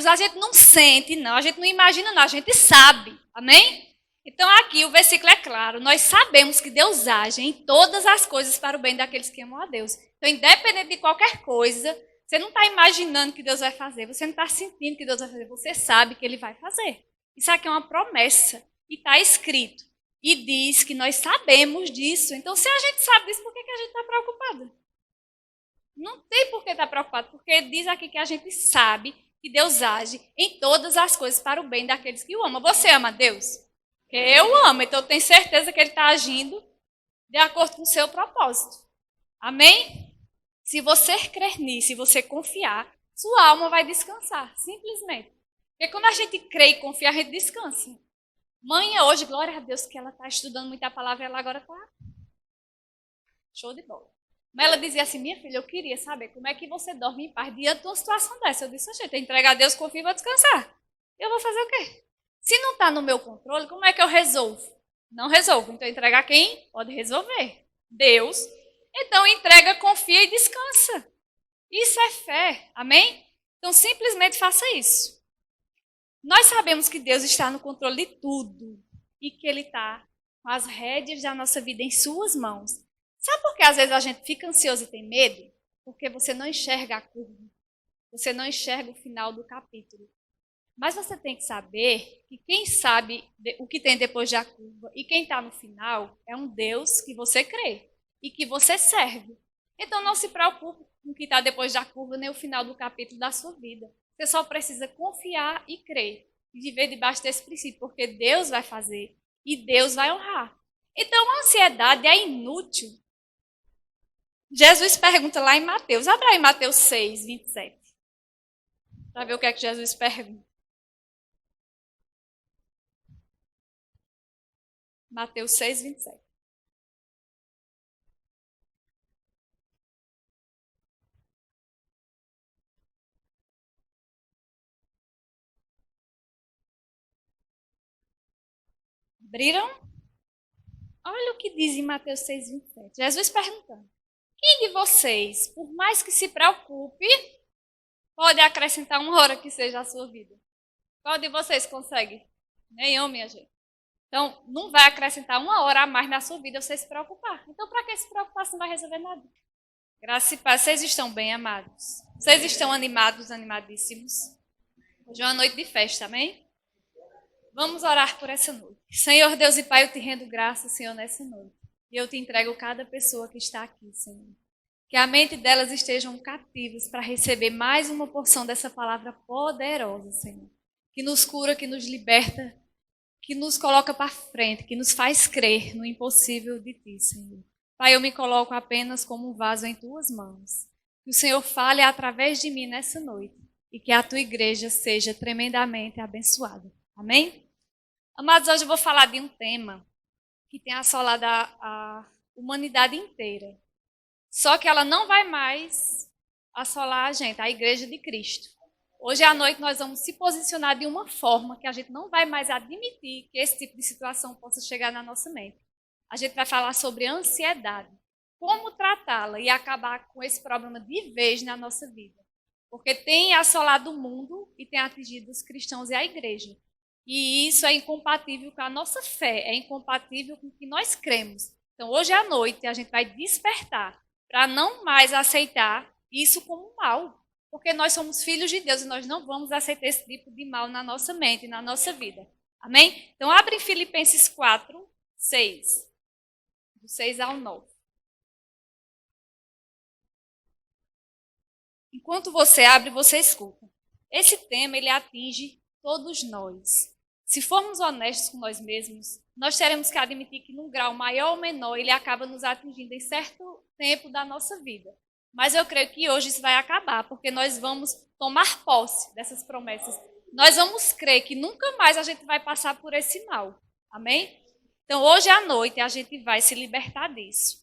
a gente não sente, não, a gente não imagina, não, a gente sabe. Amém? Então aqui o versículo é claro, nós sabemos que Deus age em todas as coisas para o bem daqueles que amam a Deus. Então, independente de qualquer coisa, você não está imaginando que Deus vai fazer, você não está sentindo que Deus vai fazer, você sabe que Ele vai fazer. Isso aqui é uma promessa e está escrito. E diz que nós sabemos disso. Então, se a gente sabe disso, por que a gente está preocupado? Não tem por que estar preocupado, porque diz aqui que a gente sabe que Deus age em todas as coisas para o bem daqueles que o amam. Você ama Deus? Porque eu amo, então eu tenho certeza que Ele está agindo de acordo com o seu propósito. Amém? Se você crer nisso, se você confiar, sua alma vai descansar, simplesmente. Porque quando a gente crê e confia, a gente descansa. Mãe, hoje, glória a Deus, que ela está estudando muita palavra, ela agora está show de bola. Mas ela dizia assim, minha filha, eu queria saber como é que você dorme em paz diante de uma situação dessa. Eu disse, gente, entregar a Deus, confio e vou descansar. Eu vou fazer o quê? Se não está no meu controle, como é que eu resolvo? Não resolvo. Então, entregar quem pode resolver? Deus. Então, entrega, confia e descansa. Isso é fé. Amém? Então, simplesmente faça isso. Nós sabemos que Deus está no controle de tudo e que Ele está com as rédeas da nossa vida em suas mãos. Sabe por que às vezes a gente fica ansioso e tem medo? Porque você não enxerga a curva. Você não enxerga o final do capítulo. Mas você tem que saber que quem sabe o que tem depois da curva e quem está no final é um Deus que você crê e que você serve. Então não se preocupe com o que está depois da curva nem o final do capítulo da sua vida. Você só precisa confiar e crer e viver debaixo desse princípio, porque Deus vai fazer e Deus vai honrar. Então a ansiedade é inútil. Jesus pergunta lá em Mateus, abre aí Mateus 6, 27, para ver o que é que Jesus pergunta. Mateus 6, 27. Abriram? Olha o que diz em Mateus 6, 27. Jesus perguntando. Quem de vocês, por mais que se preocupe, pode acrescentar uma hora que seja a sua vida? Qual de vocês consegue? Nenhum, minha gente. Então, não vai acrescentar uma hora a mais na sua vida você se preocupar. Então, para que se preocupar se não vai resolver nada? Graças e paz. Vocês estão bem, amados? Vocês estão animados, animadíssimos? Hoje é uma noite de festa, amém? Vamos orar por essa noite. Senhor Deus e Pai, eu te rendo graças, Senhor, nessa noite. E eu te entrego cada pessoa que está aqui, Senhor. Que a mente delas estejam cativas para receber mais uma porção dessa palavra poderosa, Senhor. Que nos cura, que nos liberta, que nos coloca para frente, que nos faz crer no impossível de Ti, Senhor. Pai, eu me coloco apenas como um vaso em Tuas mãos. Que Que o Senhor fale através de mim nessa noite e que a tua igreja seja tremendamente abençoada. Amém? Amados, hoje eu vou falar de um tema que tem assolado a humanidade inteira. Só que ela não vai mais assolar a gente, a igreja de Cristo. Hoje à noite nós vamos se posicionar de uma forma que a gente não vai mais admitir que esse tipo de situação possa chegar na nossa mente. A gente vai falar sobre ansiedade, como tratá-la e acabar com esse problema de vez na nossa vida. Porque tem assolado o mundo e tem atingido os cristãos e a igreja. E isso é incompatível com a nossa fé, é incompatível com o que nós cremos. Então hoje à noite a gente vai despertar para não mais aceitar isso como mal. Porque nós somos filhos de Deus e nós não vamos aceitar esse tipo de mal na nossa mente, na nossa vida. Amém? Então abre em Filipenses 4, 6. Do 6 ao 9. Enquanto você abre, você escuta. Esse tema, ele atinge todos nós. Se formos honestos com nós mesmos, nós teremos que admitir que num grau maior ou menor, ele acaba nos atingindo em certo tempo da nossa vida. Mas eu creio que hoje isso vai acabar, porque nós vamos tomar posse dessas promessas. Nós vamos crer que nunca mais a gente vai passar por esse mal. Amém? Então, hoje à noite, a gente vai se libertar disso.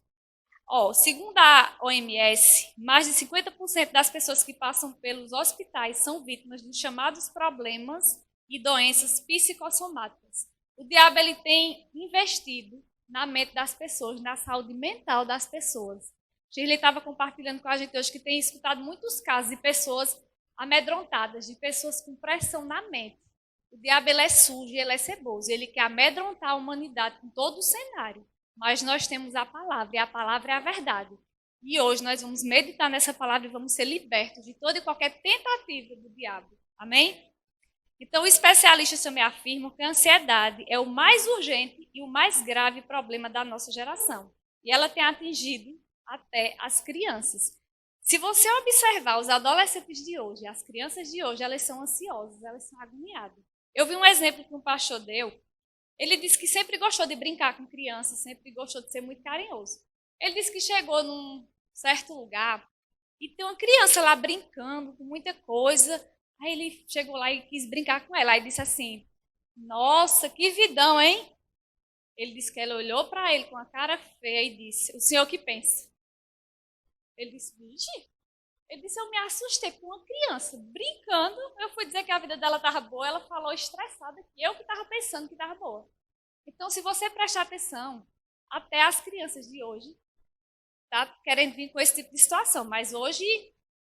Segundo a OMS, mais de 50% das pessoas que passam pelos hospitais são vítimas dos chamados problemas e doenças psicossomáticas. O diabo ele tem investido na mente das pessoas, na saúde mental das pessoas. Shirley estava compartilhando com a gente hoje que tem escutado muitos casos de pessoas amedrontadas, de pessoas com pressão na mente. O diabo ele é sujo e ele é ceboso. Ele quer amedrontar a humanidade com todo o cenário. Mas nós temos a palavra, e a palavra é a verdade. E hoje nós vamos meditar nessa palavra e vamos ser libertos de toda e qualquer tentativa do diabo. Amém? Então, especialistas também afirmam que a ansiedade é o mais urgente e o mais grave problema da nossa geração. E ela tem atingido até as crianças. Se você observar os adolescentes de hoje, as crianças de hoje, elas são ansiosas, elas são agoniadas. Eu vi um exemplo que um pastor deu. Ele disse que sempre gostou de brincar com crianças, sempre gostou de ser muito carinhoso. Ele disse que chegou num certo lugar e tem uma criança lá brincando com muita coisa. Aí ele chegou lá e quis brincar com ela. Aí disse assim, nossa, que vidão, hein? Ele disse que ela olhou para ele com a cara feia e disse, o senhor que pensa? Ele disse, vixe. Ele disse, eu me assustei com uma criança brincando. Eu fui dizer que a vida dela estava boa, ela falou estressada que eu que estava pensando que estava boa. Então, se você prestar atenção, até as crianças de hoje tá querendo vir com esse tipo de situação. Mas hoje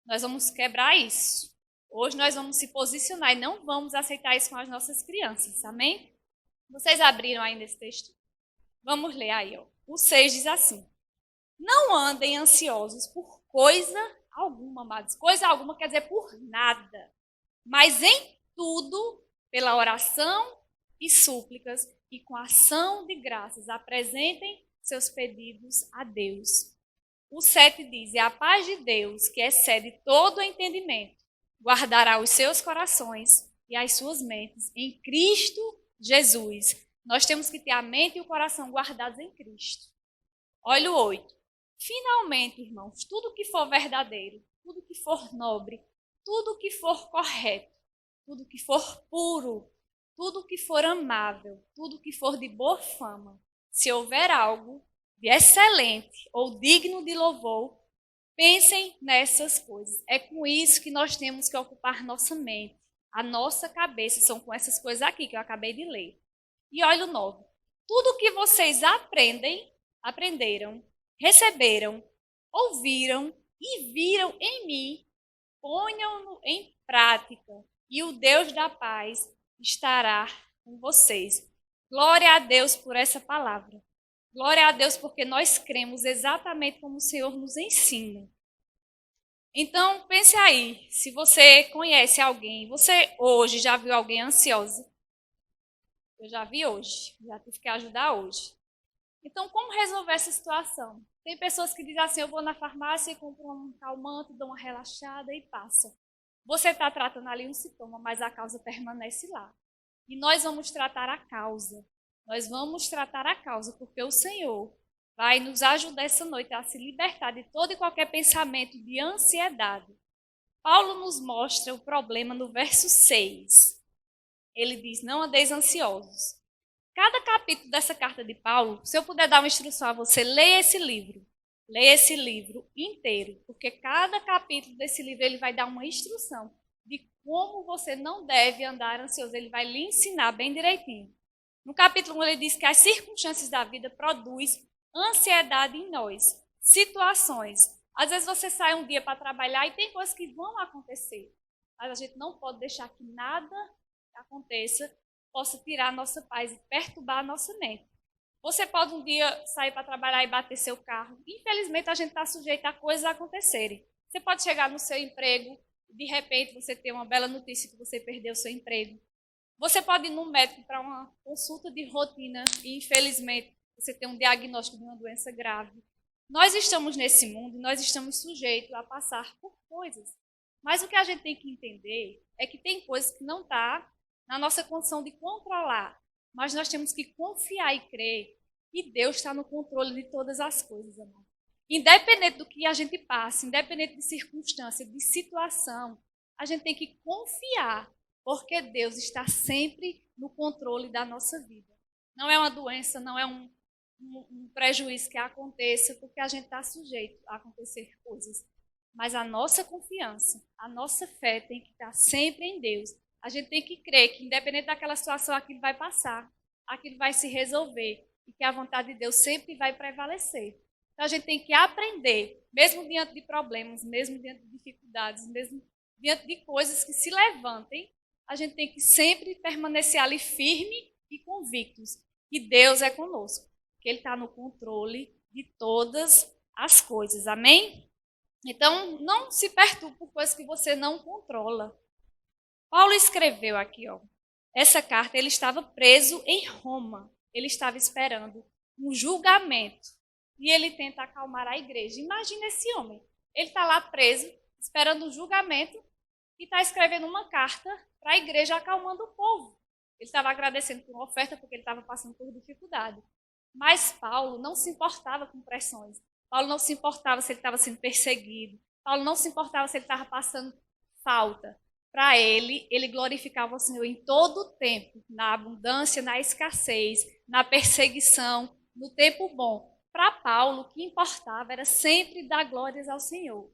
nós vamos quebrar isso. Hoje nós vamos se posicionar e não vamos aceitar isso com as nossas crianças. Amém? Vocês abriram ainda esse texto? Vamos ler aí. O 6 diz assim, não andem ansiosos por coisa alguma, amados. Coisa alguma quer dizer por nada. Mas em tudo, pela oração e súplicas e com ação de graças, apresentem seus pedidos a Deus. O 7 diz, e a paz de Deus, que excede todo o entendimento, guardará os seus corações e as suas mentes em Cristo Jesus. Nós temos que ter a mente e o coração guardados em Cristo. Olha o 8. Finalmente, irmãos, tudo que for verdadeiro, tudo que for nobre, tudo que for correto, tudo que for puro, tudo que for amável, tudo que for de boa fama, se houver algo de excelente ou digno de louvor, pensem nessas coisas. É com isso que nós temos que ocupar nossa mente, a nossa cabeça, são com essas coisas aqui que eu acabei de ler. E olha o 9. Tudo que vocês aprenderam, receberam, ouviram e viram em mim, ponham-no em prática, e o Deus da paz estará com vocês. Glória a Deus por essa palavra. Glória a Deus porque nós cremos exatamente como o Senhor nos ensina. Então, pense aí, se você conhece alguém, você hoje já viu alguém ansiosa? Eu já vi hoje, já tive que ajudar hoje. Então, como resolver essa situação? Tem pessoas que dizem assim, eu vou na farmácia e compro um calmante, dou uma relaxada e passa. Você está tratando ali um sintoma, mas a causa permanece lá. E nós vamos tratar a causa. Nós vamos tratar a causa, porque o Senhor, vai nos ajudar essa noite a se libertar de todo e qualquer pensamento de ansiedade. Paulo nos mostra o problema no verso 6. Ele diz, não andeis ansiosos. Cada capítulo dessa carta de Paulo, se eu puder dar uma instrução a você, leia esse livro. Leia esse livro inteiro, porque cada capítulo desse livro ele vai dar uma instrução de como você não deve andar ansioso. Ele vai lhe ensinar bem direitinho. No capítulo 1 ele diz que as circunstâncias da vida produzem ansiedade em nós, situações. Às vezes você sai um dia para trabalhar e tem coisas que vão acontecer, mas a gente não pode deixar que nada aconteça, possa tirar a nossa paz e perturbar a nossa mente. Você pode um dia sair para trabalhar e bater seu carro. Infelizmente, a gente está sujeito a coisas acontecerem. Você pode chegar no seu emprego e, de repente, você ter uma bela notícia que você perdeu o seu emprego. Você pode ir no médico para uma consulta de rotina e, infelizmente, você tem um diagnóstico de uma doença grave. Nós estamos nesse mundo e nós estamos sujeitos a passar por coisas. Mas o que a gente tem que entender é que tem coisas que não estão na nossa condição de controlar. Mas nós temos que confiar e crer que Deus está no controle de todas as coisas, amor. Independente do que a gente passa, independente de circunstância, de situação, a gente tem que confiar, porque Deus está sempre no controle da nossa vida. Não é uma doença, não é um prejuízo que aconteça, porque a gente está sujeito a acontecer coisas. Mas a nossa confiança, a nossa fé tem que estar sempre em Deus. A gente tem que crer que, independente daquela situação, aquilo vai passar, aquilo vai se resolver e que a vontade de Deus sempre vai prevalecer. Então, a gente tem que aprender, mesmo diante de problemas, mesmo diante de dificuldades, mesmo diante de coisas que se levantem, a gente tem que sempre permanecer ali firme e convictos que Deus é conosco, que Ele está no controle de todas as coisas. Amém? Então, não se perturbe por coisas que você não controla. Paulo escreveu aqui, essa carta, ele estava preso em Roma. Ele estava esperando um julgamento. E ele tenta acalmar a igreja. Imagina esse homem. Ele está lá preso, esperando um julgamento, e está escrevendo uma carta para a igreja acalmando o povo. Ele estava agradecendo por uma oferta porque ele estava passando por dificuldade. Mas Paulo não se importava com pressões. Paulo não se importava se ele estava sendo perseguido. Paulo não se importava se ele estava passando falta. Para ele, ele glorificava o Senhor em todo o tempo, na abundância, na escassez, na perseguição, no tempo bom. Para Paulo, o que importava era sempre dar glórias ao Senhor.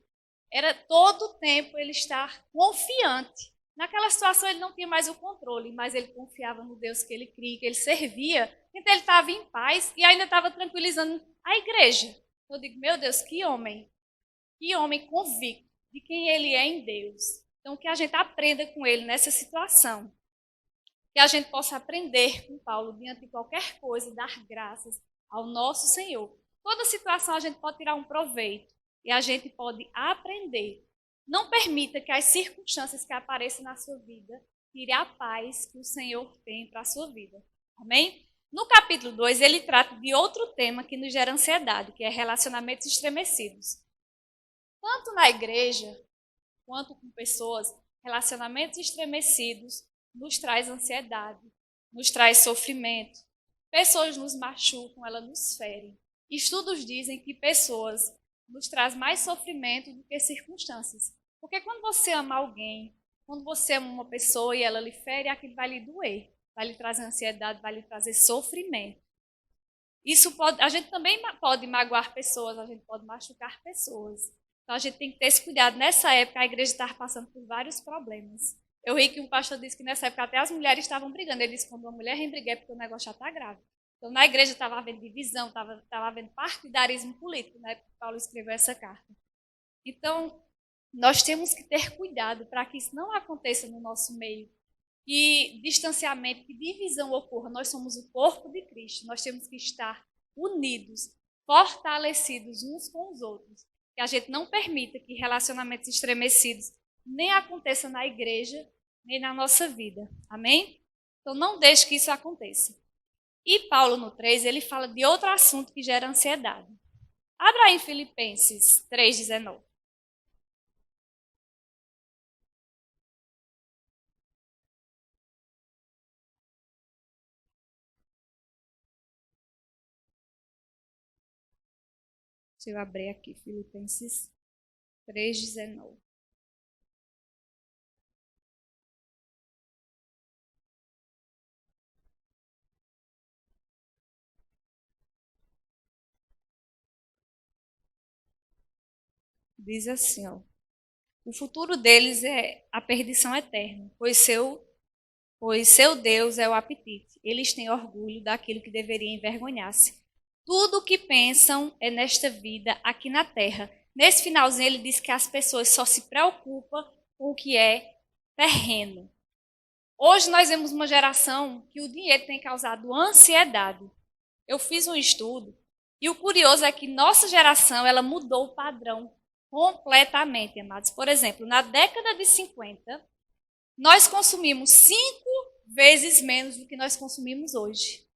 Era todo o tempo ele estar confiante. Naquela situação ele não tinha mais o controle, mas ele confiava no Deus que ele cria, que ele servia. Então ele estava em paz e ainda estava tranquilizando a igreja. Eu digo, meu Deus, que homem convicto de quem ele é em Deus. Então, que a gente aprenda com ele nessa situação. Que a gente possa aprender com Paulo diante de qualquer coisa, dar graças ao nosso Senhor. Toda situação a gente pode tirar um proveito e a gente pode aprender. Não permita que as circunstâncias que apareçam na sua vida tire a paz que o Senhor tem para a sua vida. Amém? No capítulo 2, ele trata de outro tema que nos gera ansiedade, que é relacionamentos estremecidos. Tanto na igreja, quanto com pessoas, relacionamentos estremecidos nos traz ansiedade, nos traz sofrimento. Pessoas nos machucam, elas nos ferem. Estudos dizem que pessoas nos traz mais sofrimento do que circunstâncias. Porque quando você ama alguém, quando você ama uma pessoa e ela lhe fere, aquilo vai lhe doer, vai lhe trazer ansiedade, vai lhe trazer sofrimento. A gente também pode magoar pessoas, a gente pode machucar pessoas. Então a gente tem que ter esse cuidado. Nessa época a igreja estava passando por vários problemas. Eu ri que um pastor disse que nessa época até as mulheres estavam brigando. Ele disse que quando uma mulher briga é porque o negócio já está grave. Então na igreja estava havendo divisão, estava havendo partidarismo político, né? Porque Paulo escreveu essa carta. Então nós temos que ter cuidado para que isso não aconteça no nosso meio. Que distanciamento, que divisão ocorra. Nós somos o corpo de Cristo. Nós temos que estar unidos, fortalecidos uns com os outros. Que a gente não permita que relacionamentos estremecidos nem aconteçam na igreja, nem na nossa vida. Amém? Então não deixe que isso aconteça. E Paulo, no 3, ele fala de outro assunto que gera ansiedade. Abra aí em Filipenses 3,19. Deixa eu abrir aqui, Filipenses 3:19. Diz assim, ó. O futuro deles é a perdição eterna, pois seu Deus é o apetite. Eles têm orgulho daquilo que deveria envergonhar-se. Tudo o que pensam é nesta vida, aqui na terra. Nesse finalzinho, ele diz que as pessoas só se preocupam com o que é terreno. Hoje nós vemos uma geração que o dinheiro tem causado ansiedade. Eu fiz um estudo e o curioso é que nossa geração ela mudou o padrão completamente, amados. Por exemplo, na década de 50, nós consumimos 5 vezes menos do que nós consumimos hoje.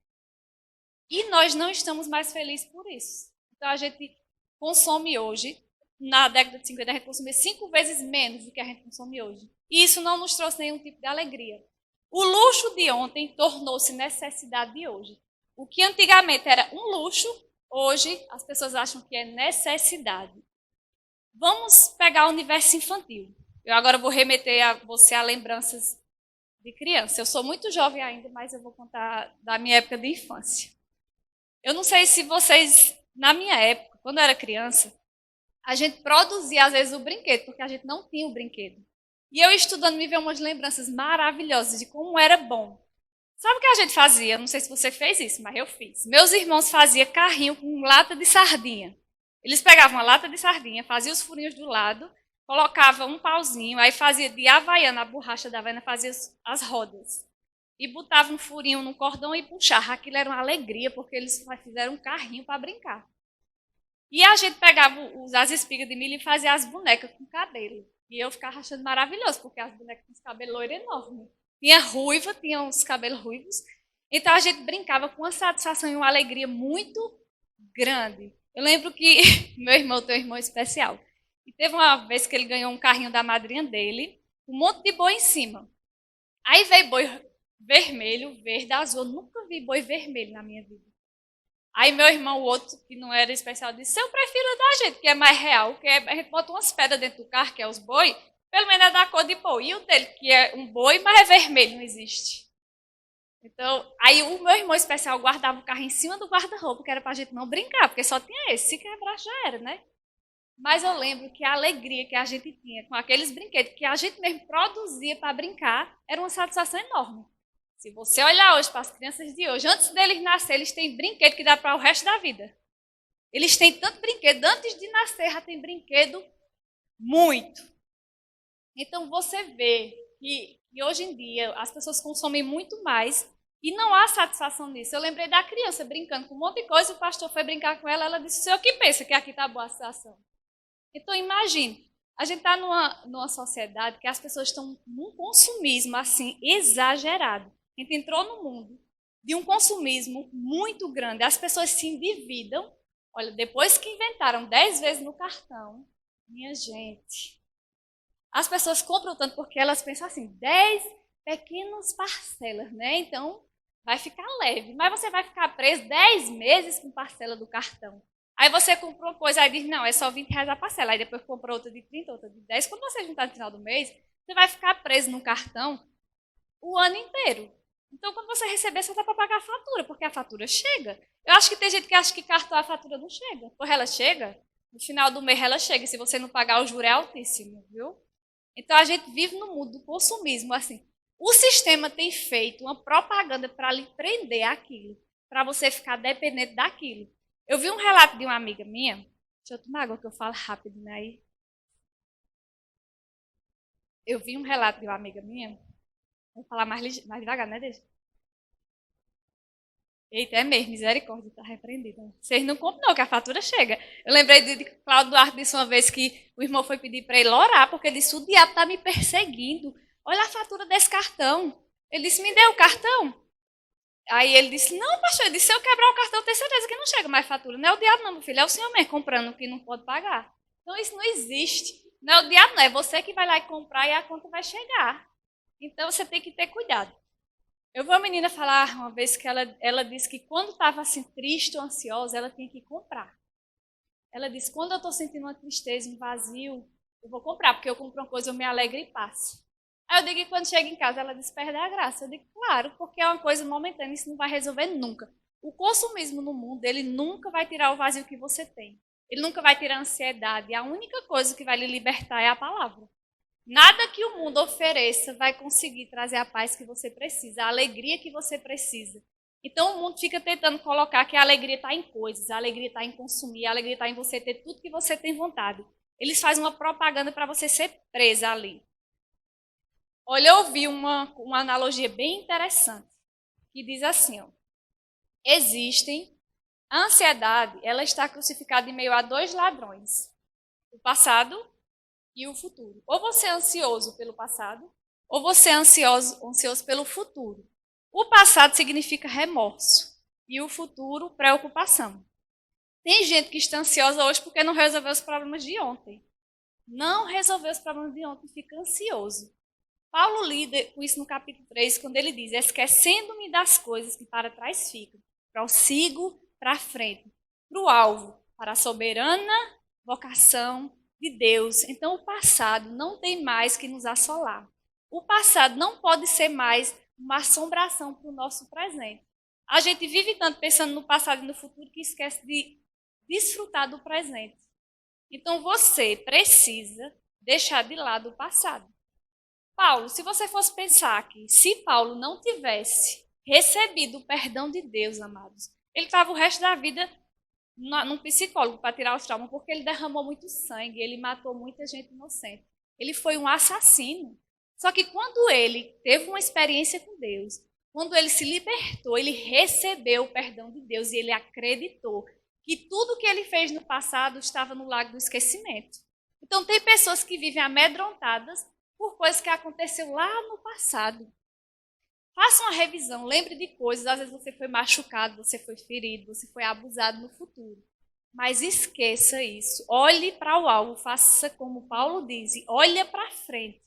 E nós não estamos mais felizes por isso. Então, a gente consome hoje, na década de 50, a gente consumia 5 vezes menos do que a gente consome hoje. E isso não nos trouxe nenhum tipo de alegria. O luxo de ontem tornou-se necessidade de hoje. O que antigamente era um luxo, hoje as pessoas acham que é necessidade. Vamos pegar o universo infantil. Eu agora vou remeter a você a lembranças de criança. Eu sou muito jovem ainda, mas eu vou contar da minha época de infância. Eu não sei se vocês, na minha época, quando eu era criança, a gente produzia às vezes o brinquedo, porque a gente não tinha o brinquedo. E eu estudando me veio umas lembranças maravilhosas de como era bom. Sabe o que a gente fazia? Não sei se você fez isso, mas eu fiz. Meus irmãos faziam carrinho com lata de sardinha. Eles pegavam uma lata de sardinha, faziam os furinhos do lado, colocavam um pauzinho, aí fazia de havaiana, a borracha da havaiana fazia as rodas. E botava um furinho no cordão e puxava. Aquilo era uma alegria, porque eles fizeram um carrinho para brincar. E a gente pegava as espigas de milho e fazia as bonecas com cabelo. E eu ficava achando maravilhoso, porque as bonecas tinham os cabelos loiros enormes. Tinha ruiva, tinha uns cabelos ruivos. Então a gente brincava com uma satisfação e uma alegria muito grande. Eu lembro que meu irmão tem um irmão especial. E teve uma vez que ele ganhou um carrinho da madrinha dele, um monte de boi em cima. Aí veio boi vermelho, verde, azul. Eu nunca vi boi vermelho na minha vida. Aí meu irmão, o outro, que não era especial, disse, eu prefiro a da gente, que é mais real, que a gente bota umas pedras dentro do carro, que é os boi, pelo menos é da cor de boi. E o dele, que é um boi, mas é vermelho, não existe. Então, aí o meu irmão especial guardava o carro em cima do guarda-roupa, que era pra gente não brincar, porque só tinha esse, se quebrar já era, né? Mas eu lembro que a alegria que a gente tinha com aqueles brinquedos que a gente mesmo produzia para brincar, era uma satisfação enorme. Se você olhar hoje para as crianças de hoje, antes deles nascerem, eles têm brinquedo que dá para o resto da vida. Eles têm tanto brinquedo, antes de nascer já tem brinquedo muito. Então você vê que hoje em dia as pessoas consomem muito mais e não há satisfação nisso. Eu lembrei da criança brincando com um monte de coisa, o pastor foi brincar com ela, ela disse, o senhor que pensa que aqui está boa a situação? Então imagine, a gente está numa sociedade que as pessoas estão num consumismo assim exagerado. A gente entrou no mundo de um consumismo muito grande. As pessoas se endividam. Olha, depois que inventaram 10 vezes no cartão, minha gente, as pessoas compram tanto porque elas pensam assim, 10 pequenas parcelas, né? Então, vai ficar leve. Mas você vai ficar preso 10 meses com parcela do cartão. Aí você comprou uma coisa, aí diz, não, é só R$ 20 a parcela. Aí depois comprou outra de 30, outra de 10. Quando você juntar no final do mês, você vai ficar preso no cartão o ano inteiro. Então, quando você receber, só dá para pagar a fatura, porque a fatura chega. Eu acho que tem gente que acha que cartão a fatura não chega. Porra, ela chega, no final do mês ela chega. E se você não pagar, o juro é altíssimo, viu? Então, a gente vive no mundo do consumismo, assim. O sistema tem feito uma propaganda para lhe prender aquilo, para você ficar dependente daquilo. Eu vi um relato de uma amiga minha. Deixa eu tomar água que eu falo rápido, né? Eu vi um relato de uma amiga minha. Vou falar mais devagar, né, Deixa? Eita, é mesmo, misericórdia, está repreendida. Vocês não compram, não, que a fatura chega. Eu lembrei de Cláudio Duarte disse uma vez que o irmão foi pedir para ele orar, porque ele disse: o diabo está me perseguindo. Olha a fatura desse cartão. Ele disse: me dê o cartão. Aí ele disse: não, pastor, se eu quebrar o cartão, eu tenho certeza que não chega mais fatura. Não é o diabo, não, meu filho, é o senhor mesmo comprando o que não pode pagar. Então isso não existe. Não é o diabo, não, é você que vai lá e comprar e a conta vai chegar. Então você tem que ter cuidado. Eu vi uma menina falar uma vez que ela disse que quando estava assim triste ou ansiosa, ela tinha que comprar. Ela disse, quando eu estou sentindo uma tristeza, um vazio, eu vou comprar, porque eu compro uma coisa, eu me alegro e passo. Aí eu digo que quando chega em casa, ela diz, perde a graça. Eu digo, claro, porque é uma coisa momentânea, isso não vai resolver nunca. O consumismo no mundo, ele nunca vai tirar o vazio que você tem. Ele nunca vai tirar a ansiedade. A única coisa que vai lhe libertar é a palavra. Nada que o mundo ofereça vai conseguir trazer a paz que você precisa, a alegria que você precisa. Então o mundo fica tentando colocar que a alegria está em coisas, a alegria está em consumir, a alegria está em você ter tudo que você tem vontade. Eles fazem uma propaganda para você ser presa ali. Olha, eu ouvi uma analogia bem interessante, que diz assim, ó, a ansiedade, ela está crucificada em meio a dois ladrões, o passado e o futuro. Ou você é ansioso pelo passado, ou você é ansioso pelo futuro. O passado significa remorso e o futuro, preocupação. Tem gente que está ansiosa hoje porque não resolveu os problemas de ontem. Não resolveu os problemas de ontem, fica ansioso. Paulo lida com isso no capítulo 3, quando ele diz, esquecendo-me das coisas que para trás ficam, prossigo para frente, para o alvo, para a soberana vocação de Deus. Então o passado não tem mais que nos assolar. O passado não pode ser mais uma assombração para o nosso presente. A gente vive tanto pensando no passado e no futuro que esquece de desfrutar do presente. Então você precisa deixar de lado o passado. Paulo, se você fosse pensar que se Paulo não tivesse recebido o perdão de Deus, amados, ele estava o resto da vida num psicólogo para tirar os traumas, porque ele derramou muito sangue, ele matou muita gente inocente. Ele foi um assassino. Só que quando ele teve uma experiência com Deus, quando ele se libertou, ele recebeu o perdão de Deus e ele acreditou que tudo que ele fez no passado estava no lago do esquecimento. Então tem pessoas que vivem amedrontadas por coisas que aconteceu lá no passado. Faça uma revisão, lembre de coisas, às vezes você foi machucado, você foi ferido, você foi abusado no futuro. Mas esqueça isso, olhe para o alvo, faça como Paulo diz, olhe para frente,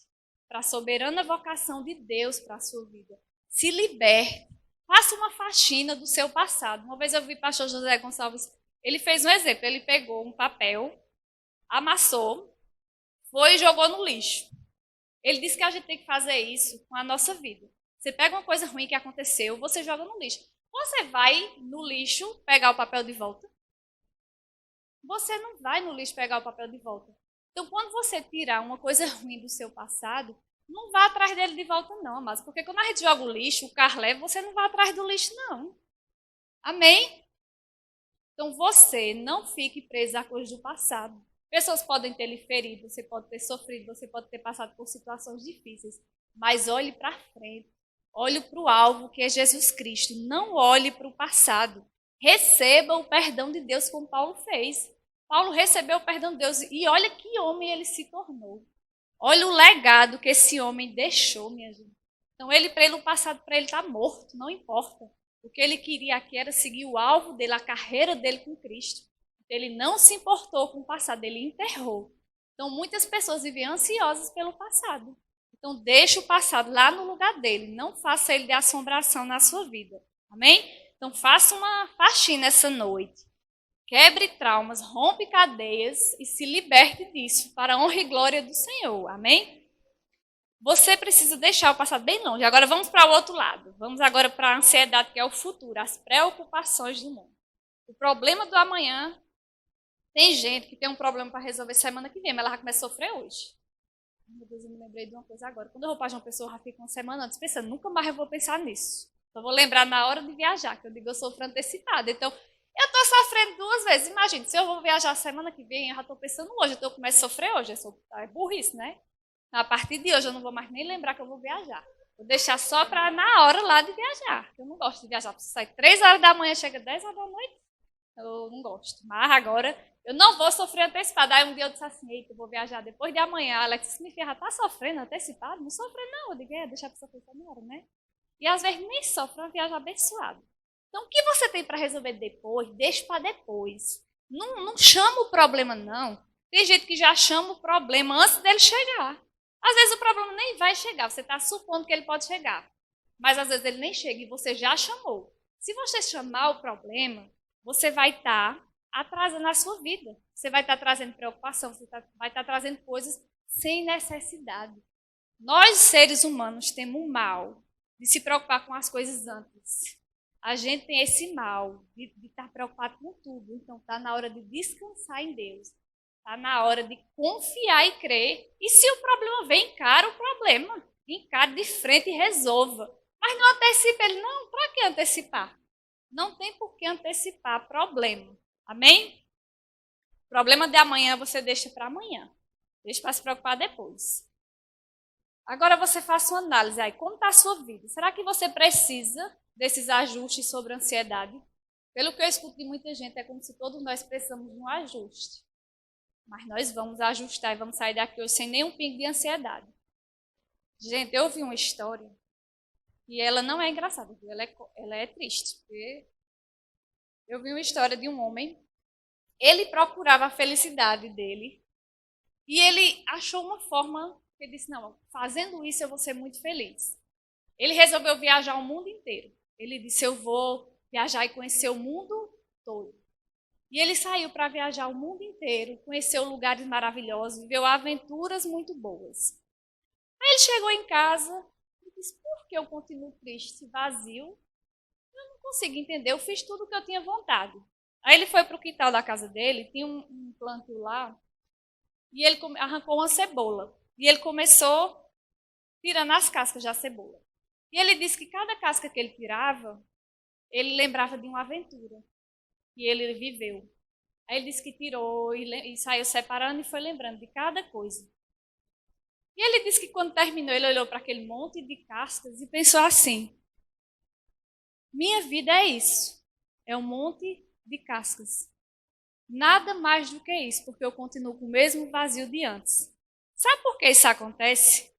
para a soberana vocação de Deus para a sua vida. Se liberte, faça uma faxina do seu passado. Uma vez eu vi o pastor José Gonçalves, ele fez um exemplo, ele pegou um papel, amassou, foi e jogou no lixo. Ele disse que a gente tem que fazer isso com a nossa vida. Você pega uma coisa ruim que aconteceu, você joga no lixo. Você vai no lixo pegar o papel de volta? Você não vai no lixo pegar o papel de volta. Então, quando você tirar uma coisa ruim do seu passado, não vá atrás dele de volta não, mas porque quando a gente joga o lixo, o carro leva, você não vai atrás do lixo não. Amém? Então, você não fique preso a coisas do passado. Pessoas podem ter lhe ferido, você pode ter sofrido, você pode ter passado por situações difíceis, mas olhe para frente. Olhe para o alvo, que é Jesus Cristo. Não olhe para o passado. Receba o perdão de Deus, como Paulo fez. Paulo recebeu o perdão de Deus e olha que homem ele se tornou. Olha o legado que esse homem deixou, minha gente. Então, o passado para ele está morto, não importa. O que ele queria aqui era seguir o alvo dele, a carreira dele com Cristo. Ele não se importou com o passado, ele enterrou. Então, muitas pessoas vivem ansiosas pelo passado. Então, deixe o passado lá no lugar dele. Não faça ele de assombração na sua vida. Amém? Então, faça uma faxina essa noite. Quebre traumas, rompe cadeias e se liberte disso para a honra e glória do Senhor. Amém? Você precisa deixar o passado bem longe. Agora, vamos para o outro lado. Vamos agora para a ansiedade, que é o futuro, as preocupações do mundo. O problema do amanhã, tem gente que tem um problema para resolver semana que vem, mas ela já começa a sofrer hoje. Meu Deus, eu me lembrei de uma coisa agora. Quando eu vou para João Pessoa, eu já fico uma semana antes pensando, nunca mais eu vou pensar nisso. Eu vou lembrar na hora de viajar, que eu digo, eu sofro antecipada. Então, eu estou sofrendo 2 vezes. Imagina, se eu vou viajar semana que vem, eu já estou pensando hoje, então eu começo a sofrer hoje. É burrice, né? A partir de hoje, eu não vou mais nem lembrar que eu vou viajar. Vou deixar só para na hora lá de viajar. Eu não gosto de viajar. Preciso sair 3 horas da manhã, chega 10 horas da noite. Eu não gosto. Mas agora, eu não vou sofrer antecipado. Aí um dia eu disse assim, eita, eu vou viajar depois de amanhã. Alex disse, minha filha, já tá sofrendo antecipado? Não sofre não. Eu digo, deixa a pessoa pensar na hora, né? E às vezes nem sofre, é uma viagem abençoada. Então, o que você tem para resolver depois, deixa para depois. Não chama o problema, não. Tem gente que já chama o problema antes dele chegar. Às vezes o problema nem vai chegar, você está supondo que ele pode chegar. Mas às vezes ele nem chega e você já chamou. Se você chamar o problema, você vai estar atrasando a sua vida. Você vai estar trazendo preocupação, você vai estar trazendo coisas sem necessidade. Nós, seres humanos, temos o mal de se preocupar com as coisas antes. A gente tem esse mal de estar preocupado com tudo. Então, está na hora de descansar em Deus. Está na hora de confiar e crer. E se o problema vem, encara o problema. Encare de frente e resolva. Mas não antecipe ele. Não, para que antecipar? Não tem por que antecipar problema. Amém? O problema de amanhã você deixa para amanhã. Deixa para se preocupar depois. Agora você faça uma análise aí. Como está a sua vida? Será que você precisa desses ajustes sobre a ansiedade? Pelo que eu escuto de muita gente, é como se todos nós precisamos de um ajuste. Mas nós vamos ajustar e vamos sair daqui hoje sem nenhum pingo de ansiedade. Gente, eu ouvi uma história e ela não é engraçada, ela é triste. Porque eu vi uma história de um homem, ele procurava a felicidade dele e ele achou uma forma, ele disse, não, fazendo isso eu vou ser muito feliz. Ele resolveu viajar o mundo inteiro. Ele disse, eu vou viajar e conhecer o mundo todo. E ele saiu para viajar o mundo inteiro, conheceu lugares maravilhosos, viveu aventuras muito boas. Aí ele chegou em casa e disse, por que eu continuo triste, vazio? Eu não consigo entender, eu fiz tudo o que eu tinha vontade. Aí ele foi para o quintal da casa dele, tinha um plantio lá, e ele arrancou uma cebola. E ele começou tirando as cascas da cebola. E ele disse que cada casca que ele tirava, ele lembrava de uma aventura que ele viveu. Aí ele disse que tirou e saiu separando e foi lembrando de cada coisa. E ele disse que quando terminou, ele olhou para aquele monte de cascas e pensou assim, minha vida é isso, é um monte de cascas. Nada mais do que isso, porque eu continuo com o mesmo vazio de antes. Sabe por que isso acontece?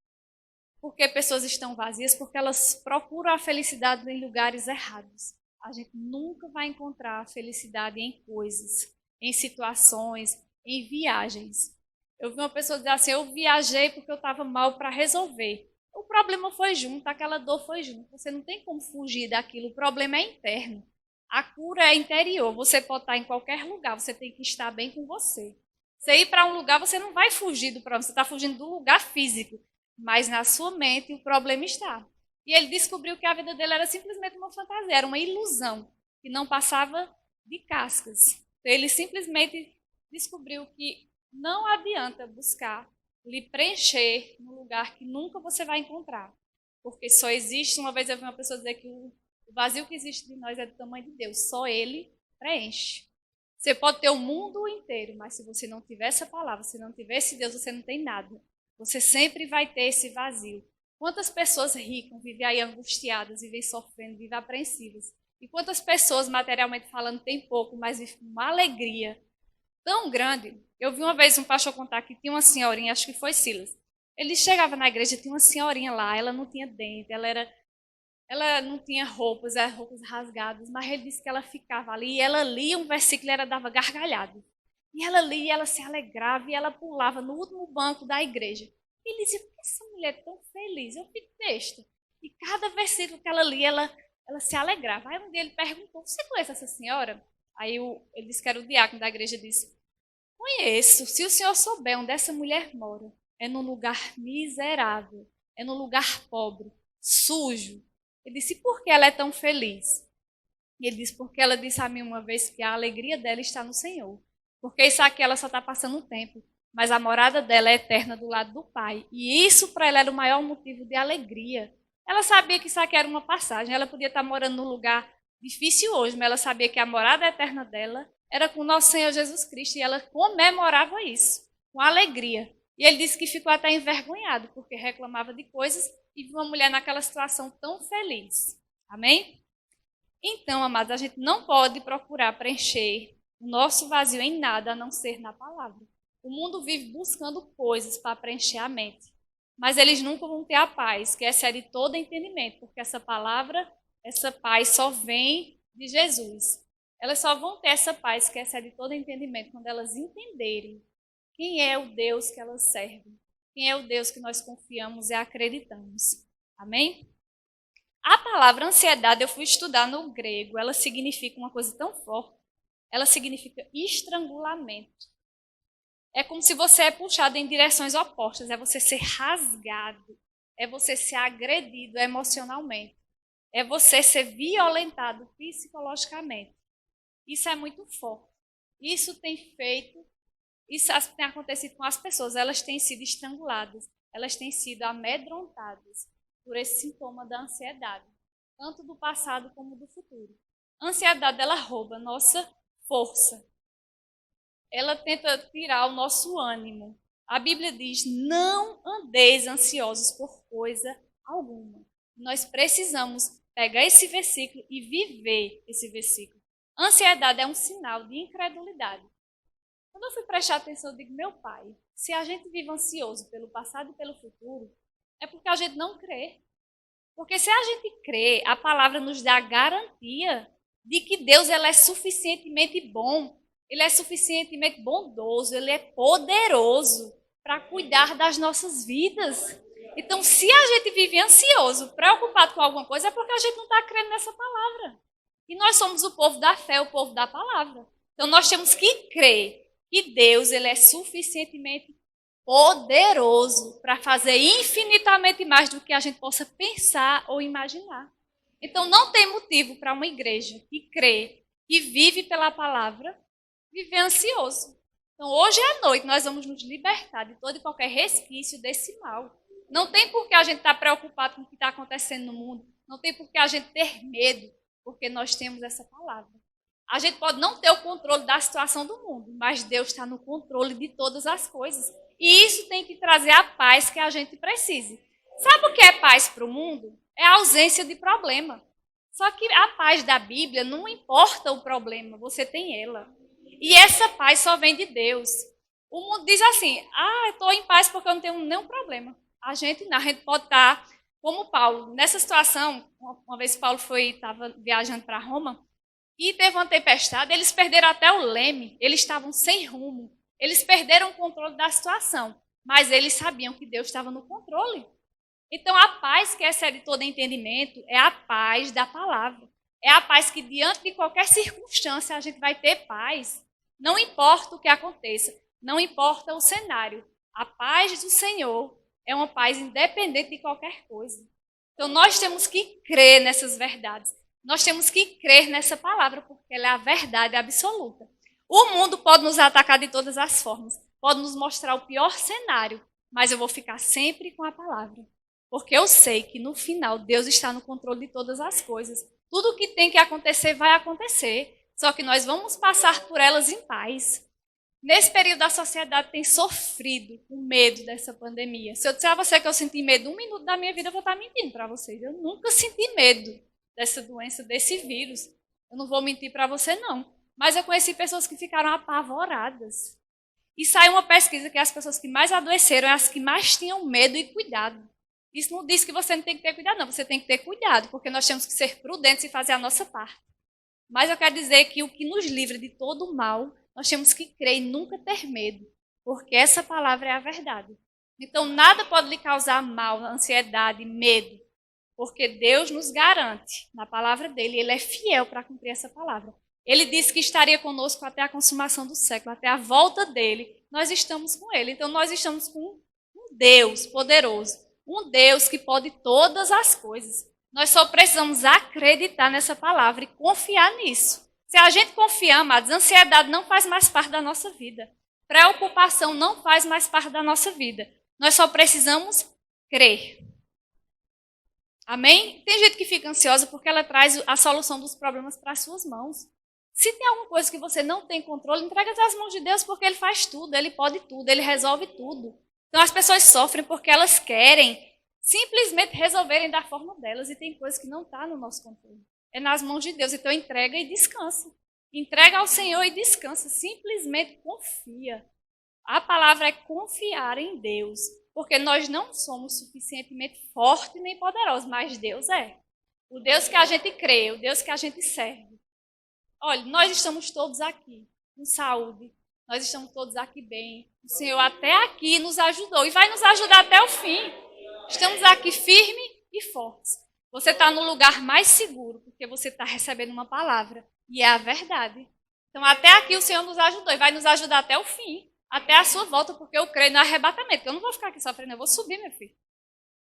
Porque pessoas estão vazias, porque elas procuram a felicidade em lugares errados. A gente nunca vai encontrar a felicidade em coisas, em situações, em viagens. Eu vi uma pessoa dizer assim, eu viajei porque eu estava mal para resolver. O problema foi junto, aquela dor foi junto. Você não tem como fugir daquilo, o problema é interno. A cura é interior, você pode estar em qualquer lugar, você tem que estar bem com você. Você ir para um lugar, você não vai fugir do problema, você está fugindo do lugar físico. Mas na sua mente o problema está. E ele descobriu que a vida dele era simplesmente uma fantasia, era uma ilusão, que não passava de cascas. Ele simplesmente descobriu que não adianta buscar lhe preencher num lugar que nunca você vai encontrar. Porque só existe, uma vez eu vi uma pessoa dizer que o vazio que existe de nós é do tamanho de Deus, só Ele preenche. Você pode ter o mundo inteiro, mas se você não tiver essa palavra, se não tiver esse Deus, você não tem nada. Você sempre vai ter esse vazio. Quantas pessoas ricas vivem aí angustiadas, vivem sofrendo, vivem apreensivas? E quantas pessoas, materialmente falando, têm pouco, mas vivem com uma alegria tão grande? Eu vi uma vez um pastor contar que tinha uma senhorinha, acho que foi Silas. Ele chegava na igreja, tinha uma senhorinha lá, ela não tinha dente, ela não tinha roupas, eram roupas rasgadas, mas ele disse que ela ficava ali e ela lia um versículo e ela dava gargalhada. E ela lia, e ela se alegrava e ela pulava no último banco da igreja. E ele dizia, por que essa mulher é tão feliz? Eu fico besta. E cada versículo que ela lia, ela se alegrava. Aí um dia ele perguntou, você conhece essa senhora? Aí ele disse que era o diácono da igreja, disse, conheço, se o senhor souber onde essa mulher mora, é num lugar miserável, é num lugar pobre, sujo. Ele disse, por que ela é tão feliz? E ele disse, porque ela disse a mim uma vez que a alegria dela está no Senhor. Porque isso aqui ela só está passando um tempo, mas a morada dela é eterna do lado do Pai. E isso para ela era o maior motivo de alegria. Ela sabia que isso aqui era uma passagem, ela podia estar morando num lugar difícil hoje, mas ela sabia que a morada eterna dela era com o nosso Senhor Jesus Cristo, e ela comemorava isso, com alegria. E ele disse que ficou até envergonhado, porque reclamava de coisas e viu uma mulher naquela situação tão feliz. Amém? Então, amados, a gente não pode procurar preencher o nosso vazio em nada a não ser na palavra. O mundo vive buscando coisas para preencher a mente, mas eles nunca vão ter a paz, que excede todo entendimento, porque essa palavra, essa paz só vem de Jesus. Elas só vão ter essa paz que excede todo entendimento quando elas entenderem quem é o Deus que elas servem, quem é o Deus que nós confiamos e acreditamos. Amém? A palavra ansiedade, eu fui estudar no grego, ela significa uma coisa tão forte ela significa estrangulamento. É como se você é puxado em direções opostas, é você ser rasgado, é você ser agredido emocionalmente, é você ser violentado psicologicamente. Isso é muito forte. Isso tem acontecido com as pessoas, elas têm sido estranguladas, elas têm sido amedrontadas por esse sintoma da ansiedade, tanto do passado como do futuro. A ansiedade, ela rouba nossa força. Ela tenta tirar o nosso ânimo. A Bíblia diz: não andeis ansiosos por coisa alguma. Nós precisamos pegar esse versículo e viver esse versículo. Ansiedade é um sinal de incredulidade. Quando eu fui prestar atenção, eu digo: meu pai, se a gente vive ansioso pelo passado e pelo futuro, é porque a gente não crê. Porque se a gente crê, a palavra nos dá a garantia de que Deus ele é suficientemente bom, ele é suficientemente bondoso, ele é poderoso para cuidar das nossas vidas. Então, se a gente vive ansioso, preocupado com alguma coisa, é porque a gente não está crendo nessa palavra. E nós somos o povo da fé, o povo da palavra. Então, nós temos que crer que Deus ele é suficientemente poderoso para fazer infinitamente mais do que a gente possa pensar ou imaginar. Então, não tem motivo para uma igreja que crê, que vive pela palavra, viver ansioso. Então, hoje à noite, nós vamos nos libertar de todo e qualquer resquício desse mal. Não tem por que a gente estar preocupado com o que está acontecendo no mundo. Não tem por que a gente ter medo, porque nós temos essa palavra. A gente pode não ter o controle da situação do mundo, mas Deus está no controle de todas as coisas. E isso tem que trazer a paz que a gente precise. Sabe o que é paz para o mundo? É a ausência de problema. Só que a paz da Bíblia não importa o problema, você tem ela. E essa paz só vem de Deus. O mundo diz assim: eu estou em paz porque eu não tenho nenhum problema. A gente pode estar como Paulo. Nessa situação, uma vez Paulo estava viajando para Roma e teve uma tempestade, eles perderam até o leme, eles estavam sem rumo. Eles perderam o controle da situação, mas eles sabiam que Deus estava no controle. Então, a paz que excede todo entendimento é a paz da palavra. É a paz que, diante de qualquer circunstância, a gente vai ter paz. Não importa o que aconteça, não importa o cenário. A paz do Senhor é uma paz independente de qualquer coisa. Então, nós temos que crer nessas verdades. Nós temos que crer nessa palavra, porque ela é a verdade absoluta. O mundo pode nos atacar de todas as formas, pode nos mostrar o pior cenário, mas eu vou ficar sempre com a palavra. Porque eu sei que no final Deus está no controle de todas as coisas. Tudo o que tem que acontecer vai acontecer, só que nós vamos passar por elas em paz. Nesse período a sociedade tem sofrido com medo dessa pandemia. Se eu disser a você que eu senti medo 1 minuto da minha vida, eu vou estar mentindo para vocês. Eu nunca senti medo dessa doença, desse vírus. Eu não vou mentir para você, não. Mas eu conheci pessoas que ficaram apavoradas. E saiu uma pesquisa que as pessoas que mais adoeceram são as que mais tinham medo e cuidado. Isso não diz que você não tem que ter cuidado, não. Você tem que ter cuidado, porque nós temos que ser prudentes e fazer a nossa parte. Mas eu quero dizer que o que nos livra de todo o mal, nós temos que crer e nunca ter medo, porque essa palavra é a verdade. Então, nada pode lhe causar mal, ansiedade, medo, porque Deus nos garante, na palavra dele, ele é fiel para cumprir essa palavra. Ele disse que estaria conosco até a consumação do século, até a volta dele. Nós estamos com ele. Então, nós estamos com um Deus poderoso, um Deus que pode todas as coisas. Nós só precisamos acreditar nessa palavra e confiar nisso. Se a gente confiar, amados, ansiedade não faz mais parte da nossa vida. Preocupação não faz mais parte da nossa vida. Nós só precisamos crer. Amém? Tem gente que fica ansiosa porque ela traz a solução dos problemas para as suas mãos. Se tem alguma coisa que você não tem controle, entrega nas mãos de Deus, porque Ele faz tudo, Ele pode tudo, Ele resolve tudo. Então as pessoas sofrem porque elas querem simplesmente resolverem da forma delas, e tem coisas que não estão no nosso controle. É nas mãos de Deus, então entrega e descansa. Entrega ao Senhor e descansa, simplesmente confia. A palavra é confiar em Deus, porque nós não somos suficientemente fortes nem poderosos, mas Deus é. O Deus que a gente crê, o Deus que a gente serve. Olha, nós estamos todos aqui com saúde, nós estamos todos aqui bem. O Senhor até aqui nos ajudou e vai nos ajudar até o fim. Estamos aqui firmes e fortes. Você está no lugar mais seguro, porque você está recebendo uma palavra, e é a verdade. Então, até aqui o Senhor nos ajudou e vai nos ajudar até o fim, até a sua volta, porque eu creio no arrebatamento. Eu não vou ficar aqui sofrendo, eu vou subir, meu filho.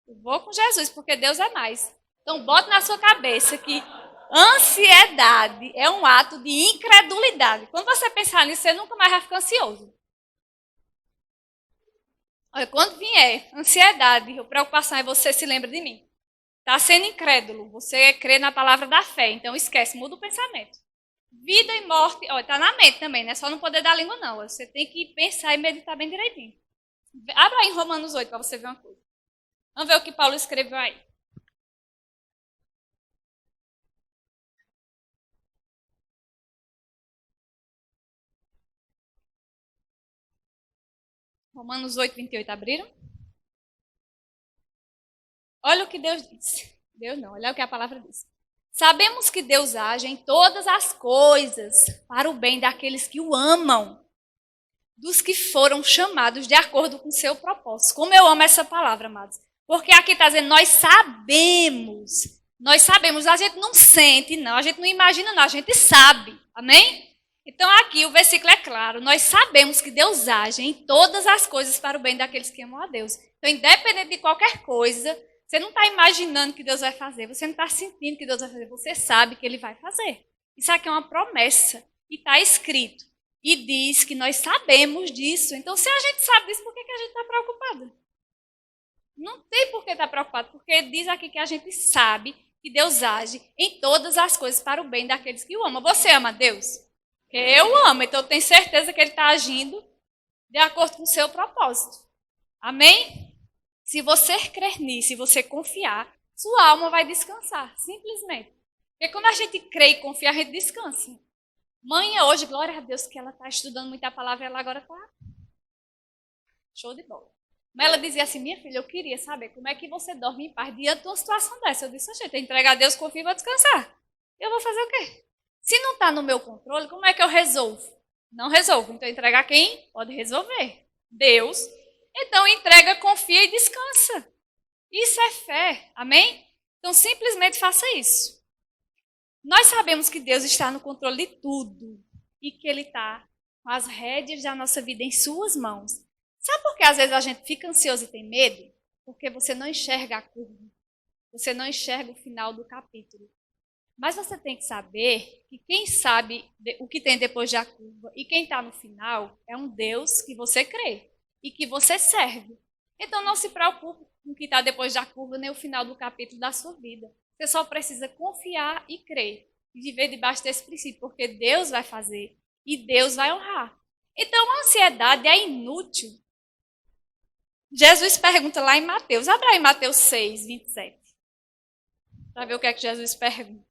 Eu vou com Jesus, porque Deus é mais. Então, bote na sua cabeça que ansiedade é um ato de incredulidade. Quando você pensar nisso, você nunca mais vai ficar ansioso. Olha, quando vier ansiedade ou preocupação, aí você se lembra de mim. Está sendo incrédulo, você crê na palavra da fé, então esquece, muda o pensamento. Vida e morte, olha, está na mente também, não é só no poder da língua, não. Você tem que pensar e meditar bem direitinho. Abra aí em Romanos 8 para você ver uma coisa. Vamos ver o que Paulo escreveu aí. Romanos 8, 28, abriram? Olha o que Deus diz. Deus não, olha o que a palavra diz. Sabemos que Deus age em todas as coisas para o bem daqueles que o amam, dos que foram chamados de acordo com o seu propósito. Como eu amo essa palavra, amados. Porque aqui está dizendo, nós sabemos, a gente não sente, não, a gente não imagina, não, a gente sabe. Amém? Então aqui o versículo é claro, nós sabemos que Deus age em todas as coisas para o bem daqueles que amam a Deus. Então, independente de qualquer coisa, você não está imaginando que Deus vai fazer, você não está sentindo que Deus vai fazer, você sabe que Ele vai fazer. Isso aqui é uma promessa e está escrito. E diz que nós sabemos disso. Então, se a gente sabe disso, por que a gente está preocupado? Não tem por que estar preocupado, porque diz aqui que a gente sabe que Deus age em todas as coisas para o bem daqueles que o amam. Você ama Deus? Porque eu amo, então eu tenho certeza que Ele está agindo de acordo com o seu propósito. Amém? Se você crer nisso, se você confiar, sua alma vai descansar, simplesmente. Porque quando a gente crê e confia, a gente descansa. Mãe, hoje, glória a Deus, que ela está estudando muita palavra, ela agora está show de bola. Mas ela dizia assim, minha filha, eu queria saber como é que você dorme em paz diante de uma situação dessa. Eu disse, gente, entregar a Deus, confio e vou descansar. Eu vou fazer o quê? Se não está no meu controle, como é que eu resolvo? Não resolvo. Então, entregar quem pode resolver? Deus. Então, entrega, confia e descansa. Isso é fé. Amém? Então, simplesmente faça isso. Nós sabemos que Deus está no controle de tudo e que Ele está com as rédeas da nossa vida em suas mãos. Sabe por que às vezes a gente fica ansioso e tem medo? Porque você não enxerga a curva. Você não enxerga o final do capítulo. Mas você tem que saber que quem sabe o que tem depois da curva e quem está no final é um Deus que você crê e que você serve. Então não se preocupe com o que está depois da curva nem o final do capítulo da sua vida. Você só precisa confiar e crer e viver debaixo desse princípio, porque Deus vai fazer e Deus vai honrar. Então a ansiedade é inútil. Jesus pergunta lá em Mateus, abra aí Mateus 6, 27, para ver o que é que Jesus pergunta.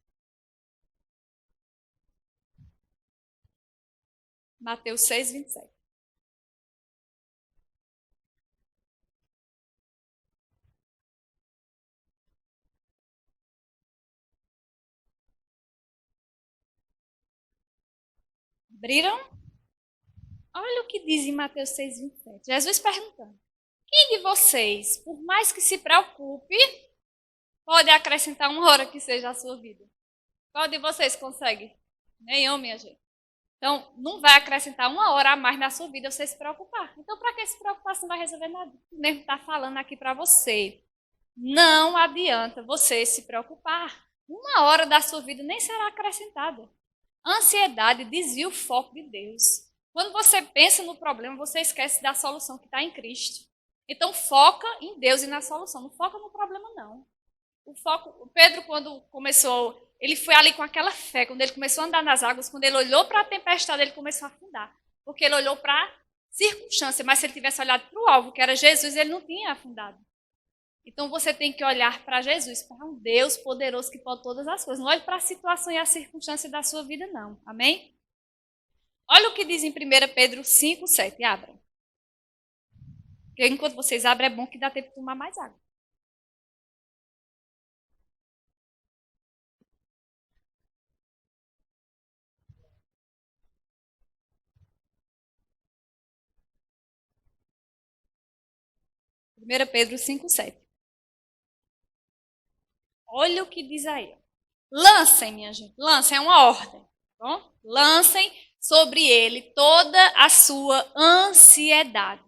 Mateus 6, 27. Abriram? Olha o que diz em Mateus 6, 27. Jesus perguntando. Quem de vocês, por mais que se preocupe, pode acrescentar uma hora que seja a sua vida? Qual de vocês consegue? Nenhum, minha gente. Então, não vai acrescentar uma hora a mais na sua vida você se preocupar. Então, para que se preocupar se não vai resolver nada? O mesmo está falando aqui para você. Não adianta você se preocupar. Uma hora da sua vida nem será acrescentada. Ansiedade desvia o foco de Deus. Quando você pensa no problema, você esquece da solução que está em Cristo. Então, foca em Deus e na solução. Não foca no problema, não. O Pedro, quando começou, ele foi ali com aquela fé. Quando ele começou a andar nas águas, quando ele olhou para a tempestade, ele começou a afundar. Porque ele olhou para a circunstância. Mas se ele tivesse olhado para o alvo, que era Jesus, ele não tinha afundado. Então, você tem que olhar para Jesus, para um Deus poderoso que pode todas as coisas. Não olhe para a situação e a circunstância da sua vida, não. Amém? Olha o que diz em 1 Pedro 5, 7. Abra. Porque enquanto vocês abrem, é bom que dá tempo de tomar mais água. Primeira Pedro 5, 7. Olha o que diz aí. Lancem, minha gente. Lancem, é uma ordem. Tá bom? Lancem sobre ele toda a sua ansiedade.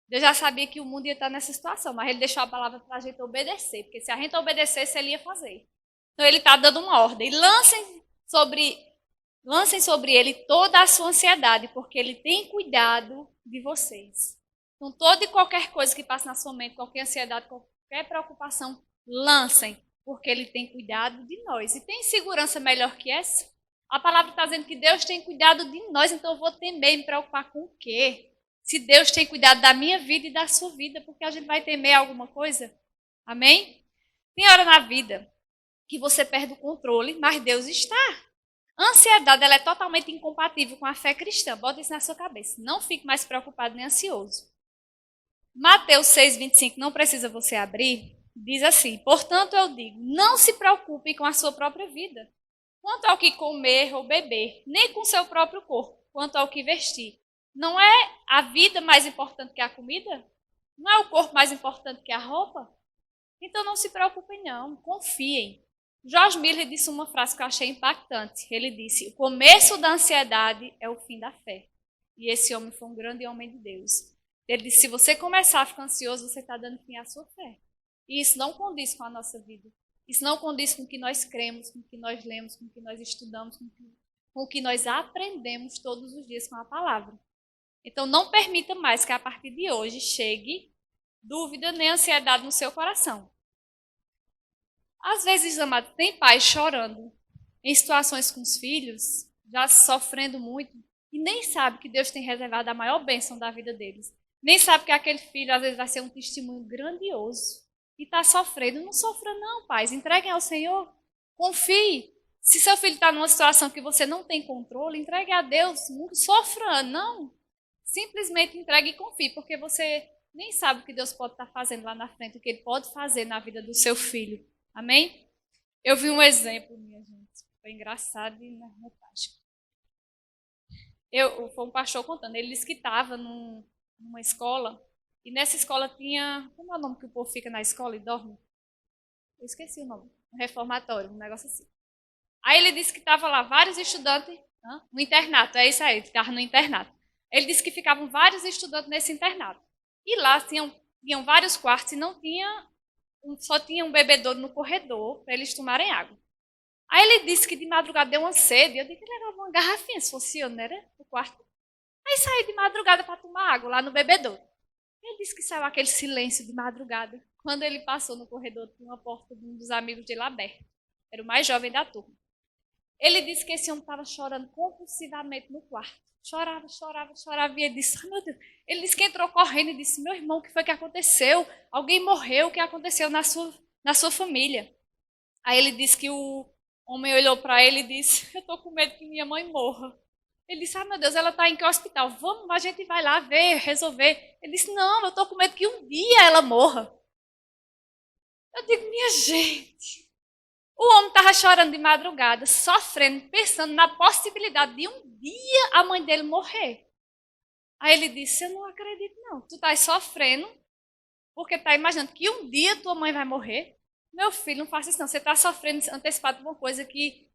Deus já sabia que o mundo ia estar nessa situação, mas ele deixou a palavra para a gente obedecer, porque se a gente obedecesse, ele ia fazer. Então ele está dando uma ordem. Lancem sobre ele toda a sua ansiedade, porque ele tem cuidado de vocês. Então toda e qualquer coisa que passa na sua mente, qualquer ansiedade, qualquer preocupação, lancem, porque ele tem cuidado de nós. E tem segurança melhor que essa? A palavra está dizendo que Deus tem cuidado de nós, então eu vou temer, me preocupar com o quê? Se Deus tem cuidado da minha vida e da sua vida, porque a gente vai temer alguma coisa? Amém? Tem hora na vida que você perde o controle, mas Deus está. A ansiedade ela é totalmente incompatível com a fé cristã. Bota isso na sua cabeça. Não fique mais preocupado nem ansioso. Mateus 6,25, não precisa você abrir, diz assim: portanto eu digo, não se preocupe com a sua própria vida, quanto ao que comer ou beber, nem com seu próprio corpo, quanto ao que vestir. Não é a vida mais importante que a comida? Não é o corpo mais importante que a roupa? Então não se preocupem não, confiem. George Miller disse uma frase que eu achei impactante. Ele disse: o começo da ansiedade é o fim da fé. E esse homem foi um grande homem de Deus. Ele disse: se você começar a ficar ansioso, você está dando fim à sua fé. E isso não condiz com a nossa vida. Isso não condiz com o que nós cremos, com o que nós lemos, com o que nós estudamos, com o que nós aprendemos todos os dias com a palavra. Então não permita mais que a partir de hoje chegue dúvida nem ansiedade no seu coração. Às vezes, amado, tem pais chorando em situações com os filhos, já sofrendo muito, e nem sabe que Deus tem reservado a maior bênção da vida deles. Nem sabe que aquele filho, às vezes, vai ser um testemunho grandioso. E está sofrendo. Não sofra não, pais. Entreguem ao Senhor. Confie. Se seu filho está numa situação que você não tem controle, entregue a Deus. Não sofra, não. Simplesmente entregue e confie, porque você nem sabe o que Deus pode estar fazendo lá na frente, o que Ele pode fazer na vida do seu filho. Amém? Eu vi um exemplo, minha gente. Foi engraçado e fantástico. Foi um pastor contando. Ele disse que estava numa escola, e nessa escola tinha... Como é o nome que o povo fica na escola e dorme? Eu esqueci o nome. Um reformatório, um negócio assim. Aí ele disse que estava lá vários estudantes, no internato, é isso aí, ele estava no internato. Ele disse que ficavam vários estudantes nesse internato. E lá tinham vários quartos e só tinha um bebedouro no corredor para eles tomarem água. Aí ele disse que de madrugada deu uma sede, eu disse que ele levava uma garrafinha, se fosse eu, né, no quarto. Aí saiu de madrugada para tomar água lá no bebedouro. Ele disse que saiu aquele silêncio de madrugada. Quando ele passou no corredor, tinha uma porta de um dos amigos dele aberta. Era o mais jovem da turma. Ele disse que esse homem estava chorando compulsivamente no quarto. Chorava, chorava, chorava. E ele disse: meu Deus. Ele disse que entrou correndo e disse: meu irmão, o que foi que aconteceu? Alguém morreu? O que aconteceu na sua família? Aí ele disse que o homem olhou para ele e disse: eu estou com medo que minha mãe morra. Ele disse: meu Deus, ela está em que hospital? Vamos, a gente vai lá ver, resolver. Ele disse: não, eu estou com medo que um dia ela morra. Eu digo: minha gente... O homem estava chorando de madrugada, sofrendo, pensando na possibilidade de um dia a mãe dele morrer. Aí ele disse: eu não acredito não, tu estás sofrendo porque está imaginando que um dia tua mãe vai morrer. Meu filho, não faça isso não, você está sofrendo antecipado por uma coisa que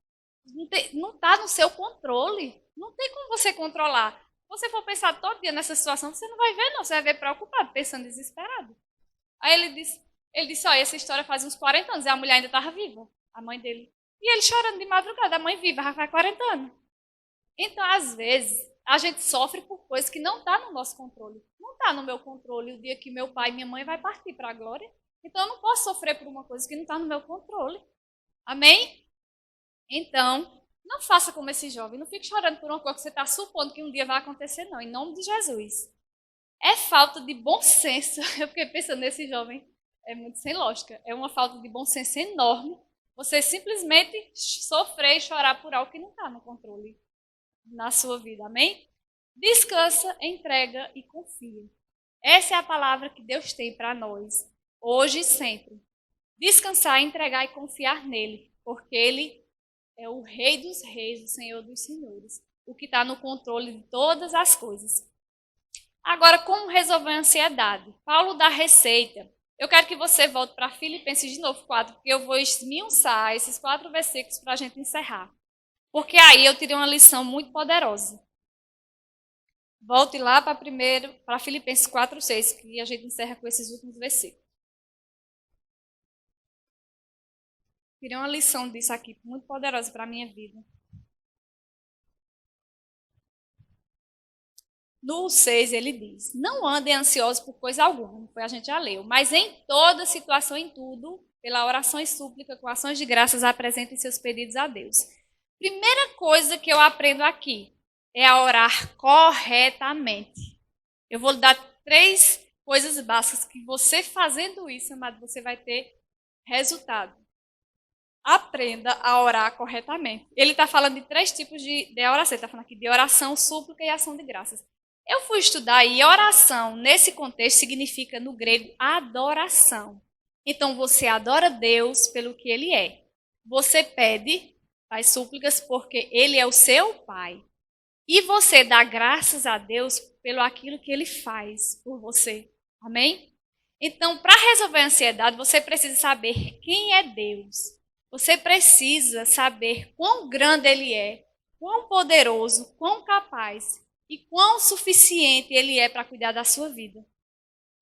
não está no seu controle. Não tem como você controlar. Se você for pensar todo dia nessa situação, você não vai ver não, você vai ver preocupado, pensando desesperado. Aí ele disse: olha, essa história faz uns 40 anos e a mulher ainda estava viva. A mãe dele. E ele chorando de madrugada, a mãe viva, já faz 40 anos. Então, às vezes, a gente sofre por coisas que não está no nosso controle. Não está no meu controle o dia que meu pai e minha mãe vai partir para a glória. Então, eu não posso sofrer por uma coisa que não está no meu controle. Amém? Então, não faça como esse jovem. Não fique chorando por uma coisa que você está supondo que um dia vai acontecer, não. Em nome de Jesus. É falta de bom senso. Eu fiquei pensando nesse jovem. É muito sem lógica. É uma falta de bom senso enorme. Você simplesmente sofrer e chorar por algo que não está no controle na sua vida, amém? Descansa, entrega e confia. Essa é a palavra que Deus tem para nós, hoje e sempre. Descansar, entregar e confiar nele, porque ele é o Rei dos Reis, o Senhor dos Senhores, o que está no controle de todas as coisas. Agora, como resolver a ansiedade? Paulo dá receita. Eu quero que você volte para Filipenses de novo 4, porque eu vou esmiuçar esses 4 versículos para a gente encerrar. Porque aí eu tirei uma lição muito poderosa. Volte lá para Filipenses 4:6, que a gente encerra com esses últimos versículos. Tirei uma lição disso aqui, muito poderosa para a minha vida. No 6 ele diz, não andem ansiosos por coisa alguma, foi a gente já leu, mas em toda situação, em tudo, pela oração e súplica, com ações de graças, apresentem seus pedidos a Deus. Primeira coisa que eu aprendo aqui é a orar corretamente. Eu vou lhe dar 3 coisas básicas que você fazendo isso, amado, você vai ter resultado. Aprenda a orar corretamente. Ele está falando de 3 tipos de oração. Ele está falando aqui de oração, súplica e ação de graças. Eu fui estudar e oração, nesse contexto, significa no grego adoração. Então, você adora Deus pelo que Ele é. Você pede, faz súplicas, porque Ele é o seu Pai. E você dá graças a Deus pelo aquilo que Ele faz por você. Amém? Então, para resolver a ansiedade, você precisa saber quem é Deus. Você precisa saber quão grande Ele é, quão poderoso, quão capaz e quão suficiente Ele é para cuidar da sua vida.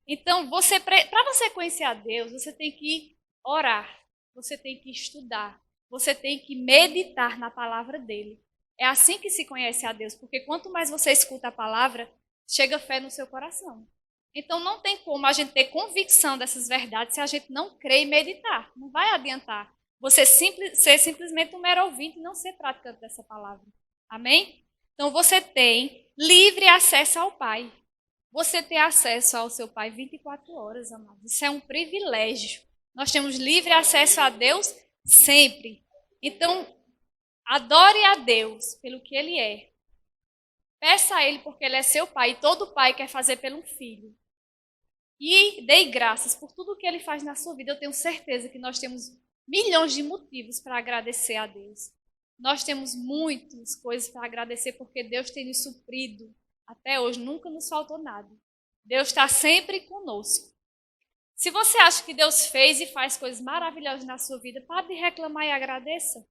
Então, para você conhecer a Deus, você tem que orar, você tem que estudar, você tem que meditar na palavra dEle. É assim que se conhece a Deus, porque quanto mais você escuta a palavra, chega fé no seu coração. Então, não tem como a gente ter convicção dessas verdades se a gente não crer e meditar. Não vai adiantar você ser simplesmente um mero ouvinte e não ser praticante dessa palavra. Amém? Então, você tem livre acesso ao Pai. Você tem acesso ao seu Pai 24 horas, amados. Isso é um privilégio. Nós temos livre acesso a Deus sempre. Então, adore a Deus pelo que Ele é. Peça a Ele porque Ele é seu Pai. E todo pai quer fazer pelo filho. E dê graças por tudo que Ele faz na sua vida. Eu tenho certeza que nós temos milhões de motivos para agradecer a Deus. Nós temos muitas coisas para agradecer porque Deus tem nos suprido. Até hoje nunca nos faltou nada. Deus está sempre conosco. Se você acha que Deus fez e faz coisas maravilhosas na sua vida, pare de reclamar e agradeça.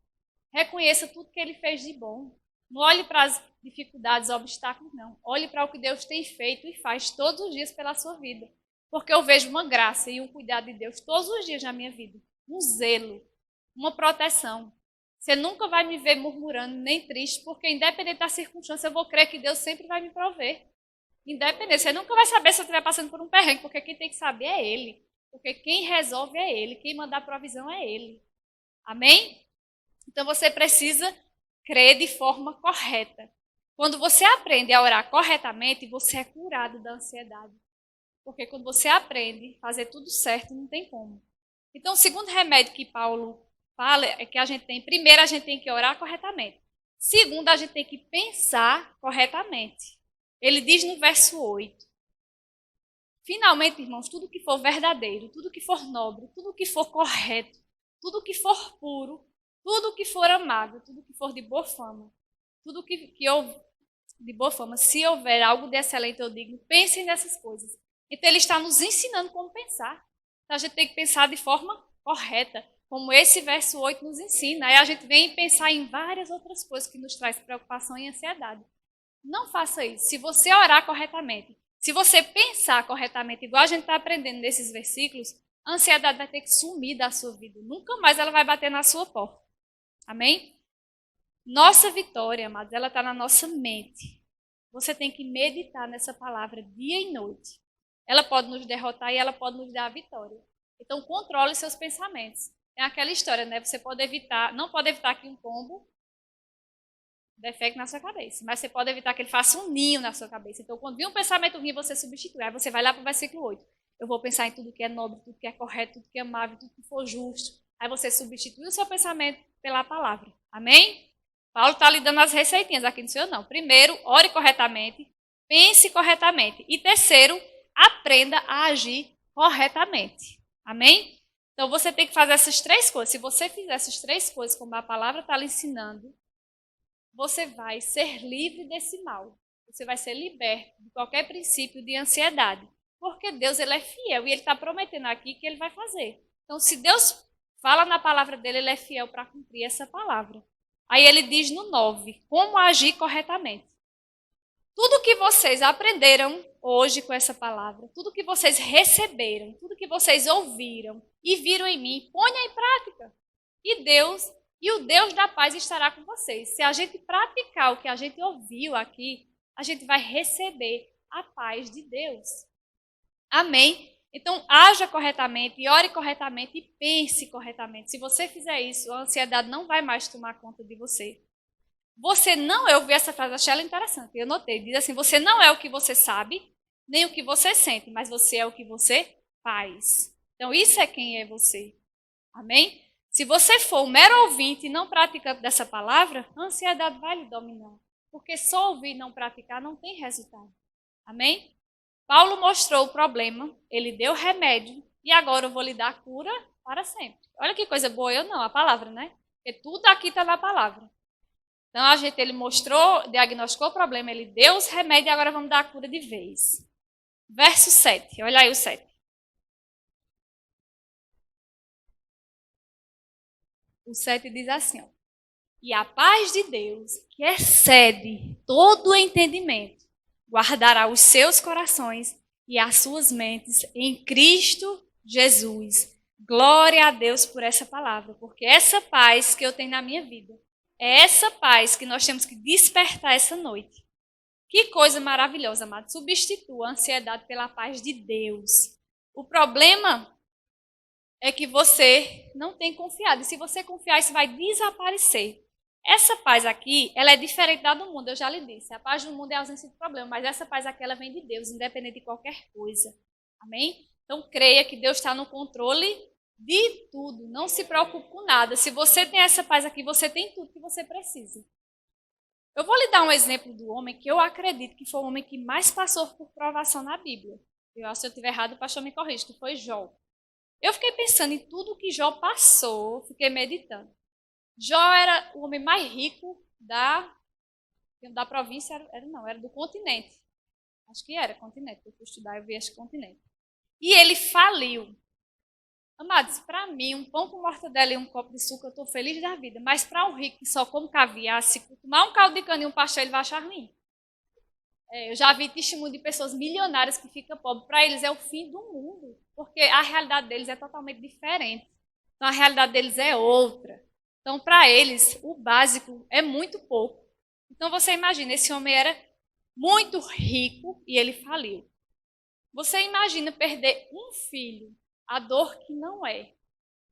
Reconheça tudo que Ele fez de bom. Não olhe para as dificuldades, obstáculos, não. Olhe para o que Deus tem feito e faz todos os dias pela sua vida. Porque eu vejo uma graça e um cuidado de Deus todos os dias na minha vida. Um zelo, uma proteção. Você nunca vai me ver murmurando, nem triste, porque independente da circunstância, eu vou crer que Deus sempre vai me prover. Independente, você nunca vai saber se eu estiver passando por um perrengue, porque quem tem que saber é Ele. Porque quem resolve é Ele, quem manda a provisão é Ele. Amém? Então você precisa crer de forma correta. Quando você aprende a orar corretamente, você é curado da ansiedade. Porque quando você aprende a fazer tudo certo, não tem como. Então, o segundo remédio que Paulo fala é que primeiro, a gente tem que orar corretamente. Segundo, a gente tem que pensar corretamente. Ele diz no verso 8: finalmente, irmãos, tudo que for verdadeiro, tudo que for nobre, tudo que for correto, tudo que for puro, tudo que for amável, tudo que for de boa fama, tudo que de boa fama, se houver algo de excelente ou digno, pensem nessas coisas. Então, ele está nos ensinando como pensar. Então, a gente tem que pensar de forma correta, como esse verso 8 nos ensina. Aí a gente vem pensar em várias outras coisas que nos traz preocupação e ansiedade. Não faça isso. Se você orar corretamente, se você pensar corretamente, igual a gente está aprendendo nesses versículos, a ansiedade vai ter que sumir da sua vida. Nunca mais ela vai bater na sua porta. Amém? Nossa vitória, amados, ela está na nossa mente. Você tem que meditar nessa palavra dia e noite. Ela pode nos derrotar e ela pode nos dar a vitória. Então, controle seus pensamentos. É aquela história, né? Você não pode evitar que um pombo defeque na sua cabeça, mas você pode evitar que ele faça um ninho na sua cabeça. Então, quando vir um pensamento ruim, você substitui. Aí você vai lá para o versículo 8. Eu vou pensar em tudo que é nobre, tudo que é correto, tudo que é amável, tudo que for justo. Aí você substitui o seu pensamento pela palavra. Amém? Paulo está lhe dando as receitinhas aqui no seu não. Primeiro, ore corretamente, pense corretamente. E terceiro, aprenda a agir corretamente. Amém? Então, você tem que fazer essas 3 coisas. Se você fizer essas 3 coisas, como a palavra está lhe ensinando, você vai ser livre desse mal. Você vai ser liberto de qualquer princípio de ansiedade. Porque Deus, Ele é fiel e Ele está prometendo aqui que Ele vai fazer. Então, se Deus fala na palavra dEle, Ele é fiel para cumprir essa palavra. Aí ele diz no 9, como agir corretamente. Tudo que vocês aprenderam hoje com essa palavra, tudo que vocês receberam, tudo que vocês ouviram e viram em mim, ponha em prática. E o Deus da paz estará com vocês. Se a gente praticar o que a gente ouviu aqui, a gente vai receber a paz de Deus. Amém? Então, haja corretamente, ore corretamente e pense corretamente. Se você fizer isso, a ansiedade não vai mais tomar conta de você. Você não é, eu vi essa frase, achei ela interessante, eu notei, diz assim, você não é o que você sabe, nem o que você sente, mas você é o que você faz. Então, isso é quem é você. Amém? Se você for um mero ouvinte e não praticante dessa palavra, a ansiedade vai lhe dominar. Porque só ouvir e não praticar não tem resultado. Amém? Paulo mostrou o problema, ele deu remédio, e agora eu vou lhe dar cura para sempre. Olha que coisa boa, eu não, a palavra, né? Porque tudo aqui está na palavra. Então, ele mostrou, diagnosticou o problema, ele deu os remédios e agora vamos dar a cura de vez. Verso 7, olha aí o 7. O 7 diz assim, ó, e a paz de Deus, que excede todo o entendimento, guardará os seus corações e as suas mentes em Cristo Jesus. Glória a Deus por essa palavra, porque essa paz que eu tenho na minha vida, é essa paz que nós temos que despertar essa noite. Que coisa maravilhosa, amado. Substitua a ansiedade pela paz de Deus. O problema é que você não tem confiado. E se você confiar, isso vai desaparecer. Essa paz aqui, ela é diferente da do mundo, eu já lhe disse. A paz do mundo é a ausência de problema, mas essa paz aqui, ela vem de Deus, independente de qualquer coisa. Amém? Então, creia que Deus está no controle de tudo. Não se preocupe com nada. Se você tem essa paz aqui, você tem tudo que você precisa. Eu vou lhe dar um exemplo do homem que eu acredito que foi o homem que mais passou por provação na Bíblia. Se eu estiver errado, o pastor me corrige, que foi Jó. Eu fiquei pensando em tudo que Jó passou, fiquei meditando. Jó era o homem mais rico da província, era do continente. Acho que era continente, eu fui estudar, eu vi esse continente. E ele faliu. Amados, para mim, um pão com mortadela e um copo de suco, eu estou feliz da vida. Mas para um rico que só come caviar, se tomar um caldo de cana e um pastel, ele vai achar ruim. Eu já vi testemunho de pessoas milionárias que ficam pobres. Para eles é o fim do mundo, porque a realidade deles é totalmente diferente. Então, a realidade deles é outra. Então, para eles, o básico é muito pouco. Então, você imagina, esse homem era muito rico e ele faliu. Você imagina perder um filho, a dor que não é.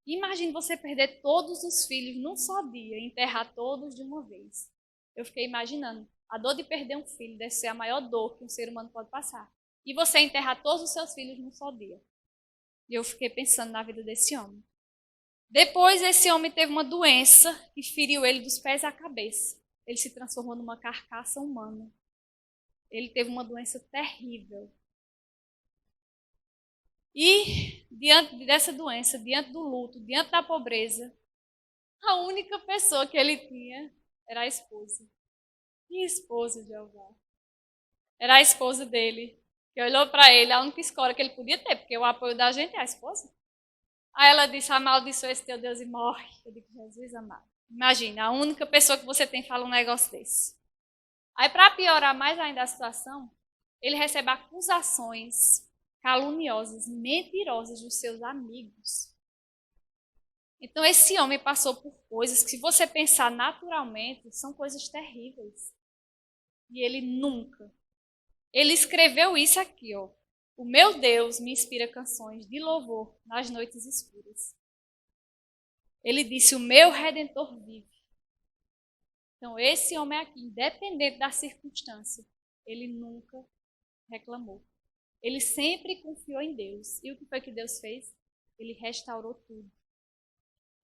Imagine você perder todos os filhos num só dia e enterrar todos de uma vez. Eu fiquei imaginando. A dor de perder um filho deve ser a maior dor que um ser humano pode passar. E você enterrar todos os seus filhos num só dia. E eu fiquei pensando na vida desse homem. Depois, esse homem teve uma doença que feriu ele dos pés à cabeça. Ele se transformou numa carcaça humana. Ele teve uma doença terrível. E, diante dessa doença, diante do luto, diante da pobreza, a única pessoa que ele tinha era a esposa. E a esposa de Jeová. Era a esposa dele, que olhou para ele, a única escola que ele podia ter, porque o apoio da gente é a esposa. Aí ela disse, amaldiçoa esse teu Deus e morre. Eu digo, Jesus amado. Imagina, a única pessoa que você tem fala um negócio desse. Aí, para piorar mais ainda a situação, ele recebe acusações caluniosas, mentirosas dos seus amigos. Então, esse homem passou por coisas que, se você pensar naturalmente, são coisas terríveis. E ele nunca. Ele escreveu isso aqui, ó. O meu Deus me inspira canções de louvor nas noites escuras. Ele disse, o meu Redentor vive. Então, esse homem aqui, independente da circunstância, ele nunca reclamou. Ele sempre confiou em Deus. E o que foi que Deus fez? Ele restaurou tudo.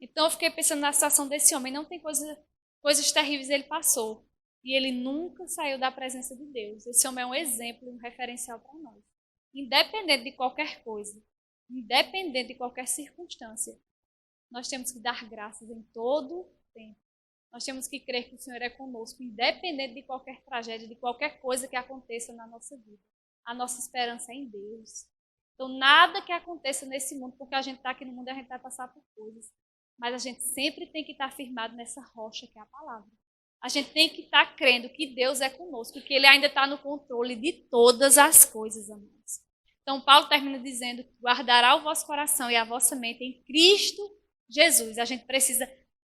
Então, eu fiquei pensando na situação desse homem. Não tem coisas terríveis ele passou. E ele nunca saiu da presença de Deus. Esse homem é um exemplo, um referencial para nós. Independente de qualquer coisa, independente de qualquer circunstância, nós temos que dar graças em todo tempo. Nós temos que crer que o Senhor é conosco, independente de qualquer tragédia, de qualquer coisa que aconteça na nossa vida. A nossa esperança é em Deus. Então, nada que aconteça nesse mundo, porque a gente está aqui no mundo e a gente vai passar por coisas. mas a gente sempre tem que estar firmado nessa rocha que é a palavra. A gente tem que estar crendo que Deus é conosco, que Ele ainda está no controle de todas as coisas, amados. Então, Paulo termina dizendo que guardará o vosso coração e a vossa mente em Cristo Jesus. A gente precisa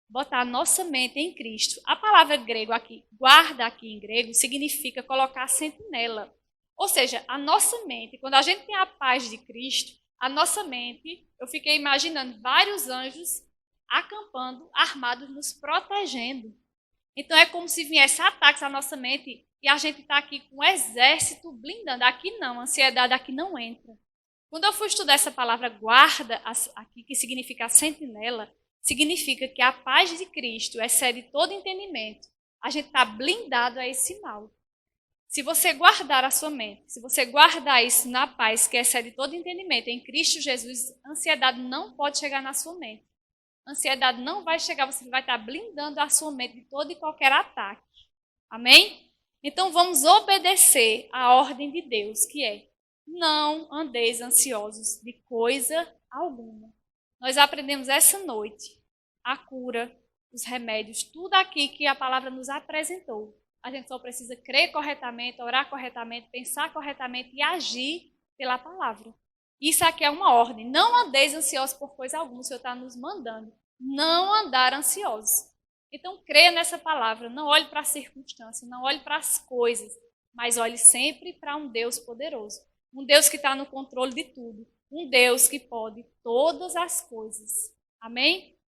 botar a nossa mente em Cristo. A palavra grego aqui, guarda aqui em grego, significa colocar sentinela. Ou seja, a nossa mente, quando a gente tem a paz de Cristo, a nossa mente, eu fiquei imaginando vários anjos acampando, armados, nos protegendo. Então é como se viesse ataques à nossa mente e a gente está aqui com um exército blindando. Aqui não, a ansiedade aqui não entra. Quando eu fui estudar essa palavra guarda, aqui que significa sentinela, significa que a paz de Cristo excede todo entendimento. A gente está blindado a esse mal. Se você guardar a sua mente, se você guardar isso na paz que excede todo entendimento em Cristo Jesus, a ansiedade não pode chegar na sua mente. A ansiedade não vai chegar, você vai estar blindando a sua mente de todo e qualquer ataque. Amém? Então vamos obedecer à ordem de Deus, que é: não andeis ansiosos de coisa alguma. Nós aprendemos essa noite a cura, os remédios, tudo aqui que a palavra nos apresentou. A gente só precisa crer corretamente, orar corretamente, pensar corretamente e agir pela palavra. Isso aqui é uma ordem. Não andeis ansiosos por coisa alguma. O Senhor está nos mandando não andar ansiosos. Então, creia nessa palavra. Não olhe para as circunstâncias, não olhe para as coisas, mas olhe sempre para um Deus poderoso. Um Deus que está no controle de tudo. Um Deus que pode todas as coisas. Amém?